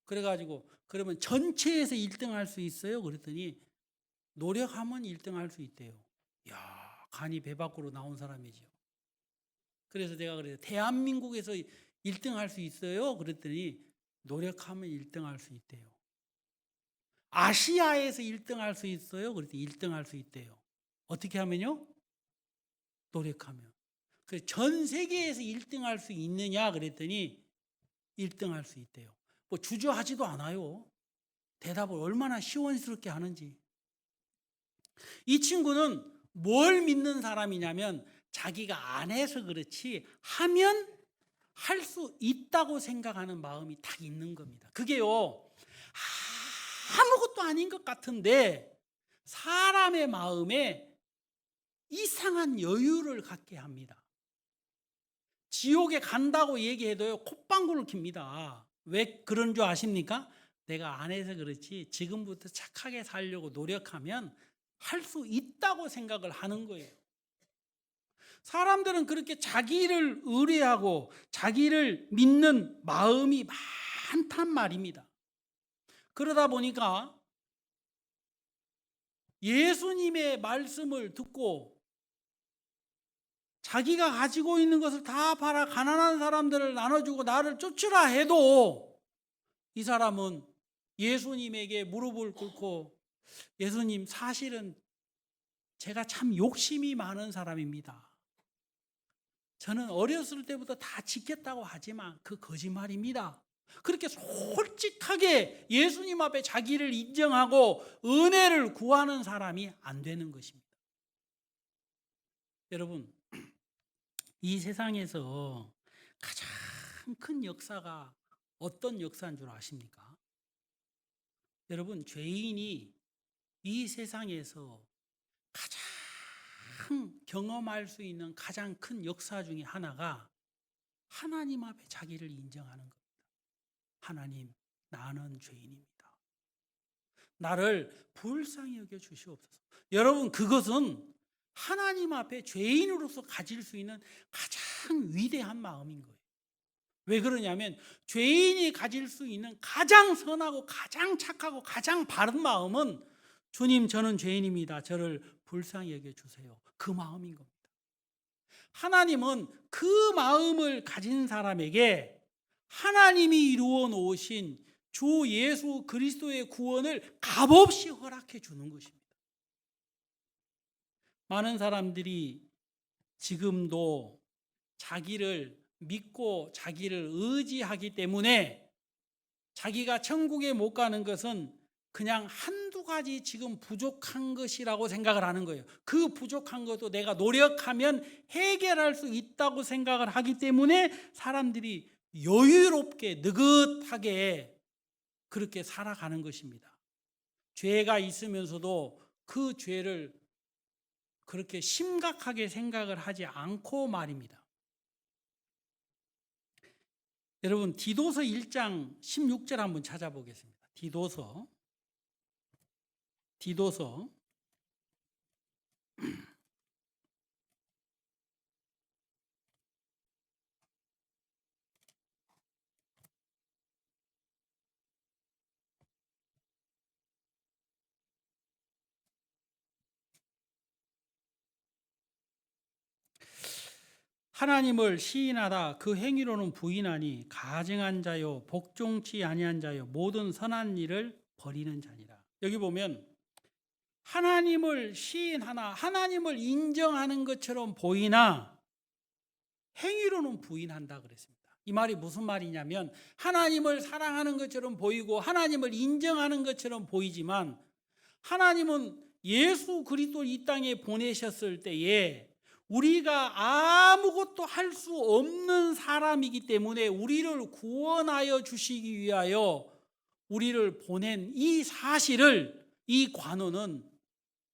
Speaker 1: 그래가지고 그러면 전체에서 1등 할 수 있어요? 그랬더니 노력하면 1등 할 수 있대요. 이야, 간이 배 밖으로 나온 사람이죠. 그래서 제가 그래서 대한민국에서 1등 할 수 있어요? 그랬더니 노력하면 1등 할 수 있대요. 아시아에서 1등 할 수 있어요? 그랬더니 1등 할 수 있대요. 어떻게 하면요? 노력하면. 전 세계에서 1등 할 수 있느냐 그랬더니 1등 할 수 있대요. 뭐 주저하지도 않아요. 대답을 얼마나 시원스럽게 하는지. 이 친구는 뭘 믿는 사람이냐면 자기가 안 해서 그렇지 하면 할 수 있다고 생각하는 마음이 딱 있는 겁니다. 그게요, 아무것도 아닌 것 같은데 사람의 마음에 이상한 여유를 갖게 합니다. 지옥에 간다고 얘기해도요, 콧방구를 킵니다. 왜 그런 줄 아십니까? 내가 안 해서 그렇지 지금부터 착하게 살려고 노력하면 할 수 있다고 생각을 하는 거예요. 사람들은 그렇게 자기를 의뢰하고 자기를 믿는 마음이 많단 말입니다. 그러다 보니까 예수님의 말씀을 듣고 자기가 가지고 있는 것을 다 팔아 가난한 사람들을 나눠주고 나를 쫓으라 해도 이 사람은 예수님에게 무릎을 꿇고, 예수님, 사실은 제가 참 욕심이 많은 사람입니다. 저는 어렸을 때부터 다 지켰다고 하지만 그 거짓말입니다. 그렇게 솔직하게 예수님 앞에 자기를 인정하고 은혜를 구하는 사람이 안 되는 것입니다. 여러분, 이 세상에서 가장 큰 역사가 어떤 역사인 줄 아십니까? 여러분, 죄인이 이 세상에서 가장 경험할 수 있는 가장 큰 역사 중에 하나가 하나님 앞에 자기를 인정하는 겁니다. 하나님, 나는 죄인입니다. 나를 불쌍히 여겨 주시옵소서. 여러분, 그것은 하나님 앞에 죄인으로서 가질 수 있는 가장 위대한 마음인 거예요. 왜 그러냐면 죄인이 가질 수 있는 가장 선하고 가장 착하고 가장 바른 마음은 주님, 저는 죄인입니다. 저를 불쌍히 여겨 주세요. 그 마음인 겁니다. 하나님은 그 마음을 가진 사람에게 하나님이 이루어 놓으신 주 예수 그리스도의 구원을 값없이 허락해 주는 것입니다. 많은 사람들이 지금도 자기를 믿고 자기를 의지하기 때문에 자기가 천국에 못 가는 것은 그냥 한두 가지 지금 부족한 것이라고 생각을 하는 거예요. 그 부족한 것도 내가 노력하면 해결할 수 있다고 생각을 하기 때문에 사람들이 여유롭게 느긋하게 그렇게 살아가는 것입니다. 죄가 있으면서도 그 죄를 그렇게 심각하게 생각을 하지 않고 말입니다. 여러분, 디도서 1장 16절 한번 찾아보겠습니다. 디도서 하나님을 시인하다 그 행위로는 부인하니 가증한 자요 복종치 아니한 자요 모든 선한 일을 버리는 자니라. 여기 보면 하나님을 시인하나 하나님을 인정하는 것처럼 보이나 행위로는 부인한다 그랬습니다. 이 말이 무슨 말이냐면 하나님을 사랑하는 것처럼 보이고 하나님을 인정하는 것처럼 보이지만 하나님은 예수 그리스도 이 땅에 보내셨을 때에 우리가 아무것도 할 수 없는 사람이기 때문에 우리를 구원하여 주시기 위하여 우리를 보낸 이 사실을 이 관원은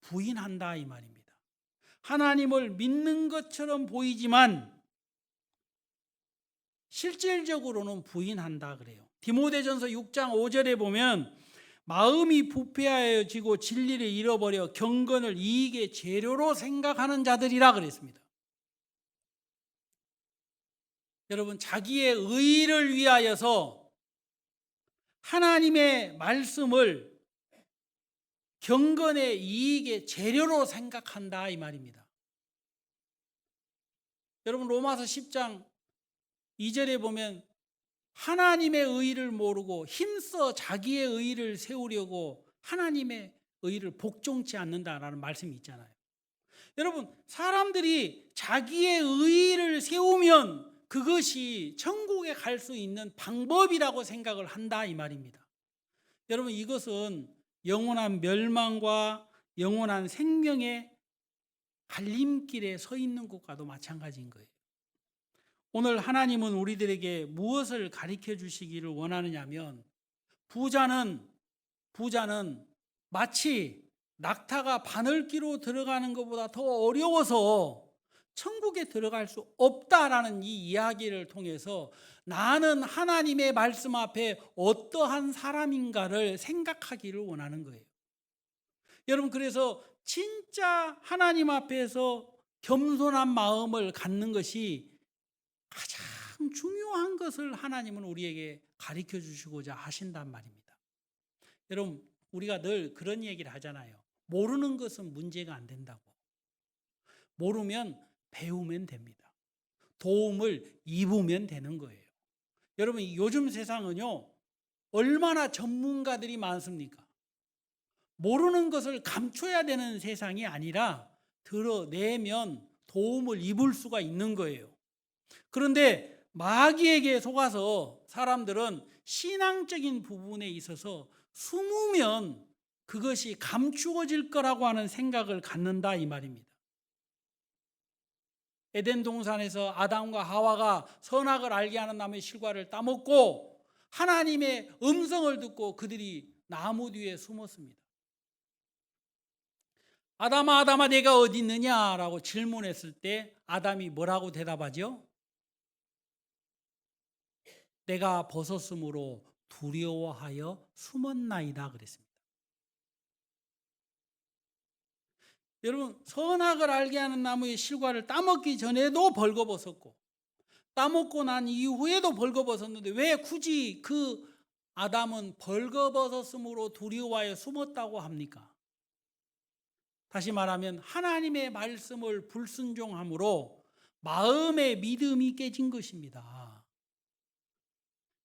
Speaker 1: 부인한다 이 말입니다. 하나님을 믿는 것처럼 보이지만 실질적으로는 부인한다 그래요. 디모데전서 6장 5절에 보면 마음이 부패하여지고 진리를 잃어버려 경건을 이익의 재료로 생각하는 자들이라 그랬습니다. 여러분, 자기의 의를 위하여서 하나님의 말씀을 경건의 이익의 재료로 생각한다 이 말입니다. 여러분, 로마서 10장 2절에 보면 하나님의 의를 모르고 힘써 자기의 의를 세우려고 하나님의 의를 복종치 않는다라는 말씀이 있잖아요. 여러분, 사람들이 자기의 의를 세우면 그것이 천국에 갈 수 있는 방법이라고 생각을 한다 이 말입니다. 여러분, 이것은 영원한 멸망과 영원한 생명의 갈림길에 서 있는 것과도 마찬가지인 거예요. 오늘 하나님은 우리들에게 무엇을 가르쳐 주시기를 원하느냐면 부자는 마치 낙타가 바늘기로 들어가는 것보다 더 어려워서 천국에 들어갈 수 없다라는 이 이야기를 통해서 나는 하나님의 말씀 앞에 어떠한 사람인가를 생각하기를 원하는 거예요. 여러분, 그래서 진짜 하나님 앞에서 겸손한 마음을 갖는 것이 가장 중요한 것을 하나님은 우리에게 가르쳐 주시고자 하신단 말입니다. 여러분, 우리가 늘 그런 얘기를 하잖아요. 모르는 것은 문제가 안 된다고. 모르면 배우면 됩니다. 도움을 입으면 되는 거예요. 여러분, 요즘 세상은요, 얼마나 전문가들이 많습니까? 모르는 것을 감춰야 되는 세상이 아니라 드러내면 도움을 입을 수가 있는 거예요. 그런데 마귀에게 속아서 사람들은 신앙적인 부분에 있어서 숨으면 그것이 감추어질 거라고 하는 생각을 갖는다 이 말입니다. 에덴 동산에서 아담과 하와가 선악을 알게 하는 나무의 실과를 따먹고 하나님의 음성을 듣고 그들이 나무 뒤에 숨었습니다. 아담아, 아담아, 내가 어디 있느냐라고 질문했을 때 아담이 뭐라고 대답하죠? 내가 벗었으므로 두려워하여 숨었나이다 그랬습니다. 여러분, 선악을 알게 하는 나무의 실과를 따먹기 전에도 벌거벗었고 따먹고 난 이후에도 벌거벗었는데 왜 굳이 그 아담은 벌거벗었으므로 두려워하여 숨었다고 합니까? 다시 말하면 하나님의 말씀을 불순종함으로 마음의 믿음이 깨진 것입니다.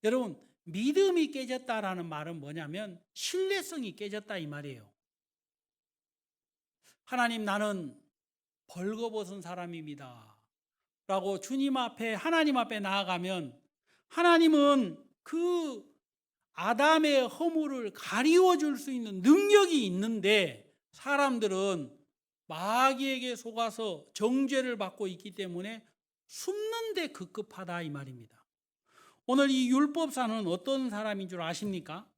Speaker 1: 여러분, 믿음이 깨졌다라는 말은 뭐냐면 신뢰성이 깨졌다 이 말이에요. 하나님, 나는 벌거벗은 사람입니다 라고 주님 앞에, 하나님 앞에 나아가면 하나님은 그 아담의 허물을 가리워 줄 수 있는 능력이 있는데 사람들은 마귀에게 속아서 정죄를 받고 있기 때문에 숨는 데 급급하다 이 말입니다. 오늘 이 율법사는 어떤 사람인 줄 아십니까?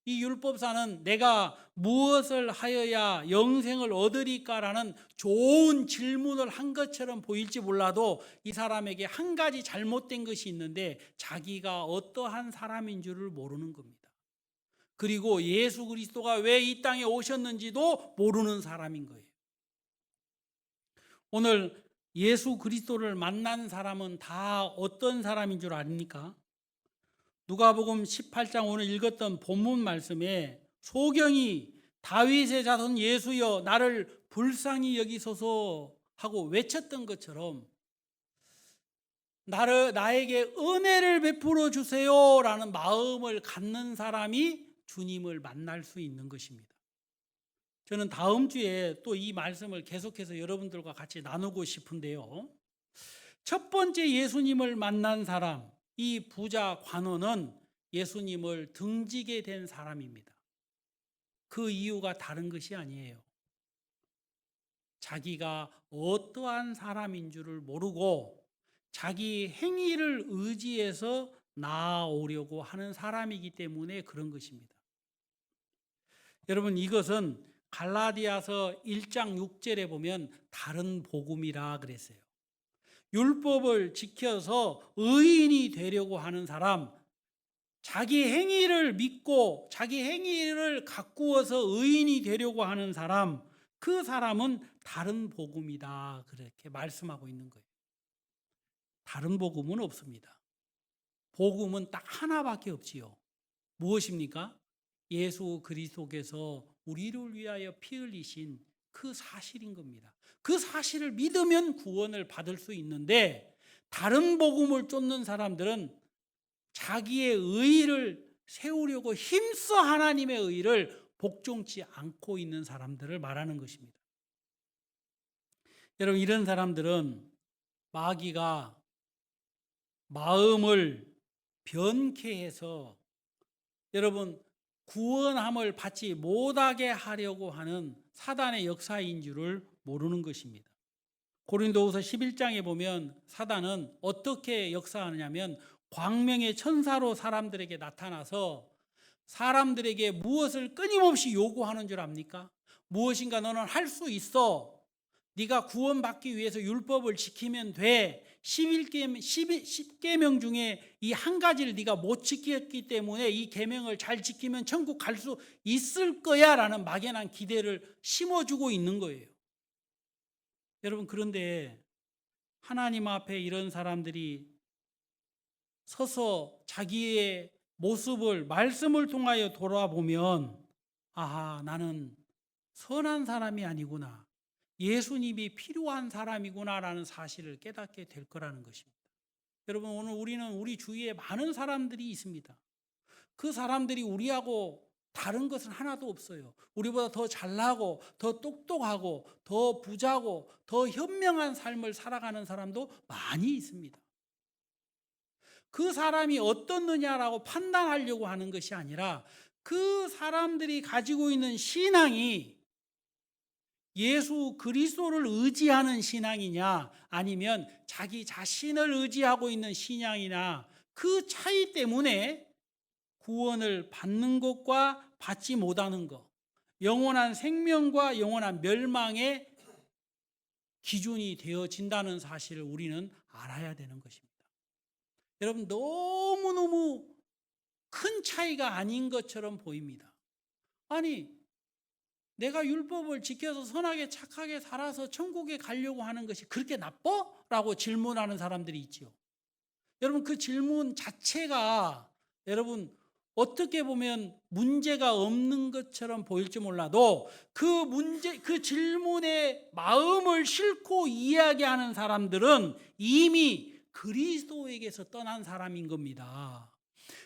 Speaker 1: 이 율법사는 내가 무엇을 하여야 영생을 얻으리까라는 좋은 질문을 한 것처럼 보일지 몰라도 이 사람에게 한 가지 잘못된 것이 있는데 자기가 어떠한 사람인 줄을 모르는 겁니다. 그리고 예수 그리스도가 왜 이 땅에 오셨는지도 모르는 사람인 거예요. 오늘 예수 그리스도를 만난 사람은 다 어떤 사람인 줄 아십니까? 누가복음 18장 오늘 읽었던 본문 말씀에 소경이 다윗의 자손 예수여 나를 불쌍히 여기소서 하고 외쳤던 것처럼 나에게 은혜를 베풀어 주세요라는 마음을 갖는 사람이 주님을 만날 수 있는 것입니다. 저는 다음 주에 또 이 말씀을 계속해서 여러분들과 같이 나누고 싶은데요. 첫 번째 예수님을 만난 사람, 이 부자 관원은 예수님을 등지게 된 사람입니다. 그 이유가 다른 것이 아니에요. 자기가 어떠한 사람인 줄을 모르고 자기 행위를 의지해서 나아오려고 하는 사람이기 때문에 그런 것입니다. 여러분, 이것은 갈라디아서 1장 6절에 보면 다른 복음이라 그랬어요. 율법을 지켜서 의인이 되려고 하는 사람, 자기 행위를 믿고 자기 행위를 가꾸어서 의인이 되려고 하는 사람, 그 사람은 다른 복음이다 그렇게 말씀하고 있는 거예요. 다른 복음은 없습니다. 복음은 딱 하나밖에 없지요. 무엇입니까? 예수 그리스도께서 우리를 위하여 피 흘리신 그 사실인 겁니다. 그 사실을 믿으면 구원을 받을 수 있는데 다른 복음을 쫓는 사람들은 자기의 의의를 세우려고 힘써 하나님의 의의를 복종치 않고 있는 사람들을 말하는 것입니다. 여러분, 이런 사람들은 마귀가 마음을 변케 해서 여러분 구원함을 받지 못하게 하려고 하는 사단의 역사인 줄을 모르는 것입니다. 고린도후서 11장에 보면 사단은 어떻게 역사하느냐면 광명의 천사로 사람들에게 나타나서 사람들에게 무엇을 끊임없이 요구하는 줄 압니까? 무엇인가 너는 할 수 있어. 네가 구원받기 위해서 율법을 지키면 돼. 10계명 중에 이 한 가지를 네가 못 지켰기 때문에 이 계명을 잘 지키면 천국 갈 수 있을 거야 라는 막연한 기대를 심어주고 있는 거예요. 여러분, 그런데 하나님 앞에 이런 사람들이 서서 자기의 모습을 말씀을 통하여 돌아보면 아하, 나는 선한 사람이 아니구나. 예수님이 필요한 사람이구나라는 사실을 깨닫게 될 거라는 것입니다. 여러분, 오늘 우리는 우리 주위에 많은 사람들이 있습니다. 그 사람들이 우리하고 다른 것은 하나도 없어요. 우리보다 더 잘나고 더 똑똑하고 더 부자고 더 현명한 삶을 살아가는 사람도 많이 있습니다. 그 사람이 어떻느냐라고 판단하려고 하는 것이 아니라 그 사람들이 가지고 있는 신앙이 예수 그리스도를 의지하는 신앙이냐 아니면 자기 자신을 의지하고 있는 신앙이냐, 그 차이 때문에 구원을 받는 것과 받지 못하는 것, 영원한 생명과 영원한 멸망의 기준이 되어진다는 사실을 우리는 알아야 되는 것입니다. 여러분, 너무너무 큰 차이가 아닌 것처럼 보입니다. 아니, 내가 율법을 지켜서 선하게 착하게 살아서 천국에 가려고 하는 것이 그렇게 나빠? 라고 질문하는 사람들이 있지요. 여러분, 그 질문 자체가 여러분 어떻게 보면 문제가 없는 것처럼 보일지 몰라도 그 질문에 마음을 싣고 이야기하는 사람들은 이미 그리스도에게서 떠난 사람인 겁니다.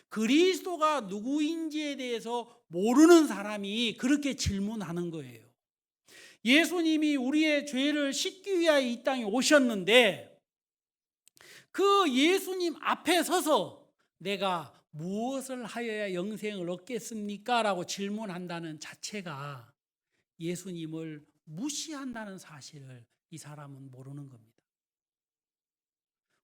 Speaker 1: 그리스도가 누구인지에 대해서 모르는 사람이 그렇게 질문하는 거예요. 예수님이 우리의 죄를 씻기 위하여 이 땅에 오셨는데 그 예수님 앞에 서서 내가 무엇을 하여야 영생을 얻겠습니까? 라고 질문한다는 자체가 예수님을 무시한다는 사실을 이 사람은 모르는 겁니다.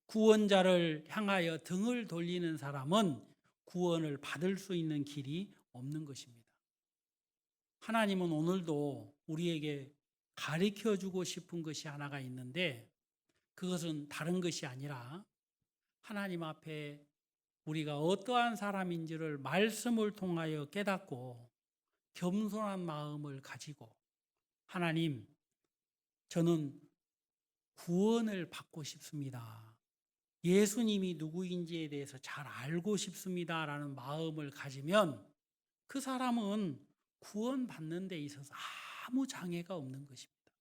Speaker 1: 구원자를 향하여 등을 돌리는 사람은 구원을 받을 수 있는 길이 없는 것입니다. 하나님은 오늘도 우리에게 가르쳐 주고 싶은 것이 하나가 있는데 그것은 다른 것이 아니라 하나님 앞에 우리가 어떠한 사람인지를 말씀을 통하여 깨닫고 겸손한 마음을 가지고 하나님, 저는 구원을 받고 싶습니다. 예수님이 누구인지에 대해서 잘 알고 싶습니다. 라는 마음을 가지면 그 사람은 구원받는 데 있어서 아무 장애가 없는 것입니다.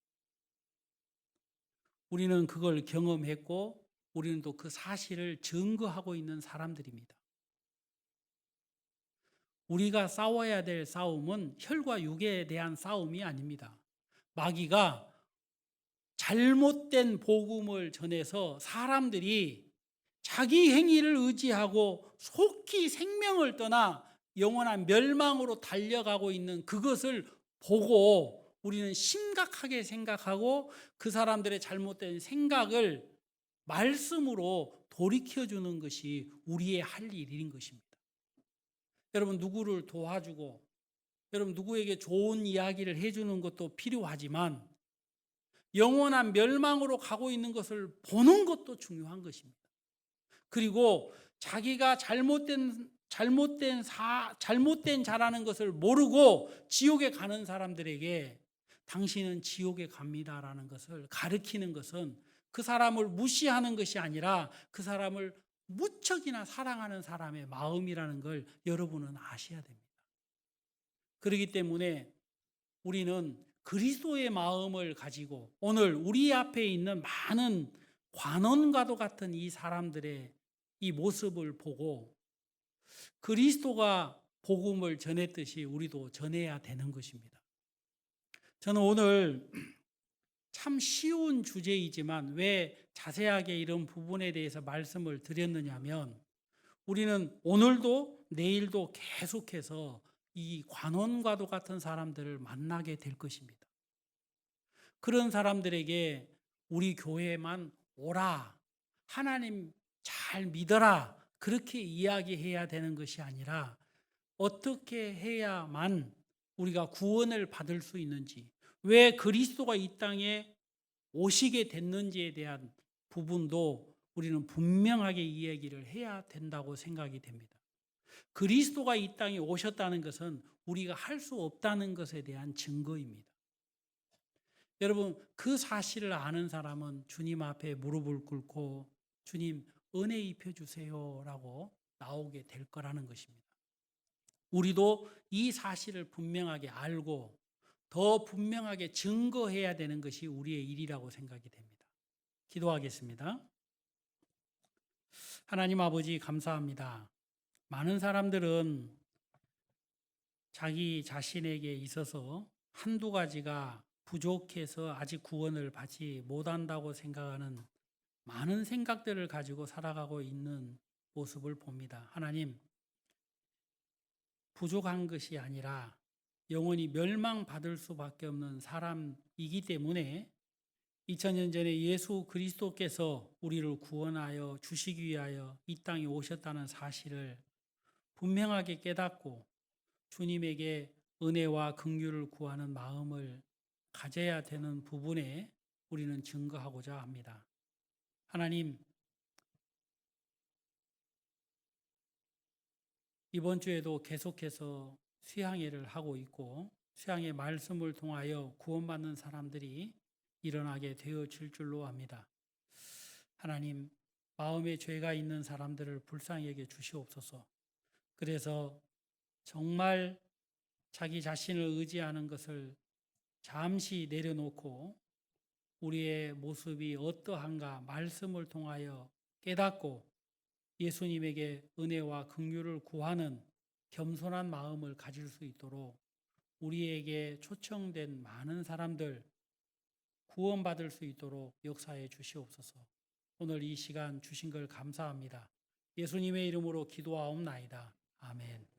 Speaker 1: 우리는 그걸 경험했고 우리는 또 그 사실을 증거하고 있는 사람들입니다. 우리가 싸워야 될 싸움은 혈과 육에 대한 싸움이 아닙니다. 마귀가 잘못된 복음을 전해서 사람들이 자기 행위를 의지하고 속히 생명을 떠나 영원한 멸망으로 달려가고 있는 그것을 보고 우리는 심각하게 생각하고 그 사람들의 잘못된 생각을 말씀으로 돌이켜주는 것이 우리의 할 일인 것입니다. 여러분, 누구를 도와주고 여러분 누구에게 좋은 이야기를 해주는 것도 필요하지만 영원한 멸망으로 가고 있는 것을 보는 것도 중요한 것입니다. 그리고 자기가 잘못된 자라는 것을 모르고 지옥에 가는 사람들에게 당신은 지옥에 갑니다라는 것을 가르치는 것은 그 사람을 무시하는 것이 아니라 그 사람을 무척이나 사랑하는 사람의 마음이라는 걸 여러분은 아셔야 됩니다. 그렇기 때문에 우리는 그리스도의 마음을 가지고 오늘 우리 앞에 있는 많은 관원과도 같은 이 사람들의 이 모습을 보고 그리스도가 복음을 전했듯이 우리도 전해야 되는 것입니다. 저는 오늘 참 쉬운 주제이지만 왜 자세하게 이런 부분에 대해서 말씀을 드렸느냐면 우리는 오늘도 내일도 계속해서 이 관원과도 같은 사람들을 만나게 될 것입니다. 그런 사람들에게 우리 교회만 오라, 하나님 잘 믿어라 그렇게 이야기해야 되는 것이 아니라 어떻게 해야만 우리가 구원을 받을 수 있는지, 왜 그리스도가 이 땅에 오시게 됐는지에 대한 부분도 우리는 분명하게 이야기를 해야 된다고 생각이 됩니다. 그리스도가 이 땅에 오셨다는 것은 우리가 할 수 없다는 것에 대한 증거입니다. 여러분, 그 사실을 아는 사람은 주님 앞에 무릎을 꿇고 주님 은혜 입혀주세요 라고 나오게 될 거라는 것입니다. 우리도 이 사실을 분명하게 알고 더 분명하게 증거해야 되는 것이 우리의 일이라고 생각이 됩니다. 기도하겠습니다. 하나님 아버지 감사합니다. 많은 사람들은 자기 자신에게 있어서 한두 가지가 부족해서 아직 구원을 받지 못한다고 생각하는 많은 생각들을 가지고 살아가고 있는 모습을 봅니다. 하나님, 부족한 것이 아니라 영원히 멸망받을 수밖에 없는 사람이기 때문에 2000년 전에 예수 그리스도께서 우리를 구원하여 주시기 위하여 이 땅에 오셨다는 사실을 분명하게 깨닫고 주님에게 은혜와 긍휼을 구하는 마음을 가져야 되는 부분에 우리는 증거하고자 합니다. 하나님, 이번 주에도 계속해서 수양회를 하고 있고 수양의 말씀을 통하여 구원받는 사람들이 일어나게 되어질 줄로 압니다. 하나님, 마음에 죄가 있는 사람들을 불쌍히 여겨 주시옵소서. 그래서 정말 자기 자신을 의지하는 것을 잠시 내려놓고 우리의 모습이 어떠한가 말씀을 통하여 깨닫고 예수님에게 은혜와 긍휼을 구하는 겸손한 마음을 가질 수 있도록 우리에게 초청된 많은 사람들 구원받을 수 있도록 역사해 주시옵소서. 오늘 이 시간 주신 걸 감사합니다. 예수님의 이름으로 기도하옵나이다. 아멘.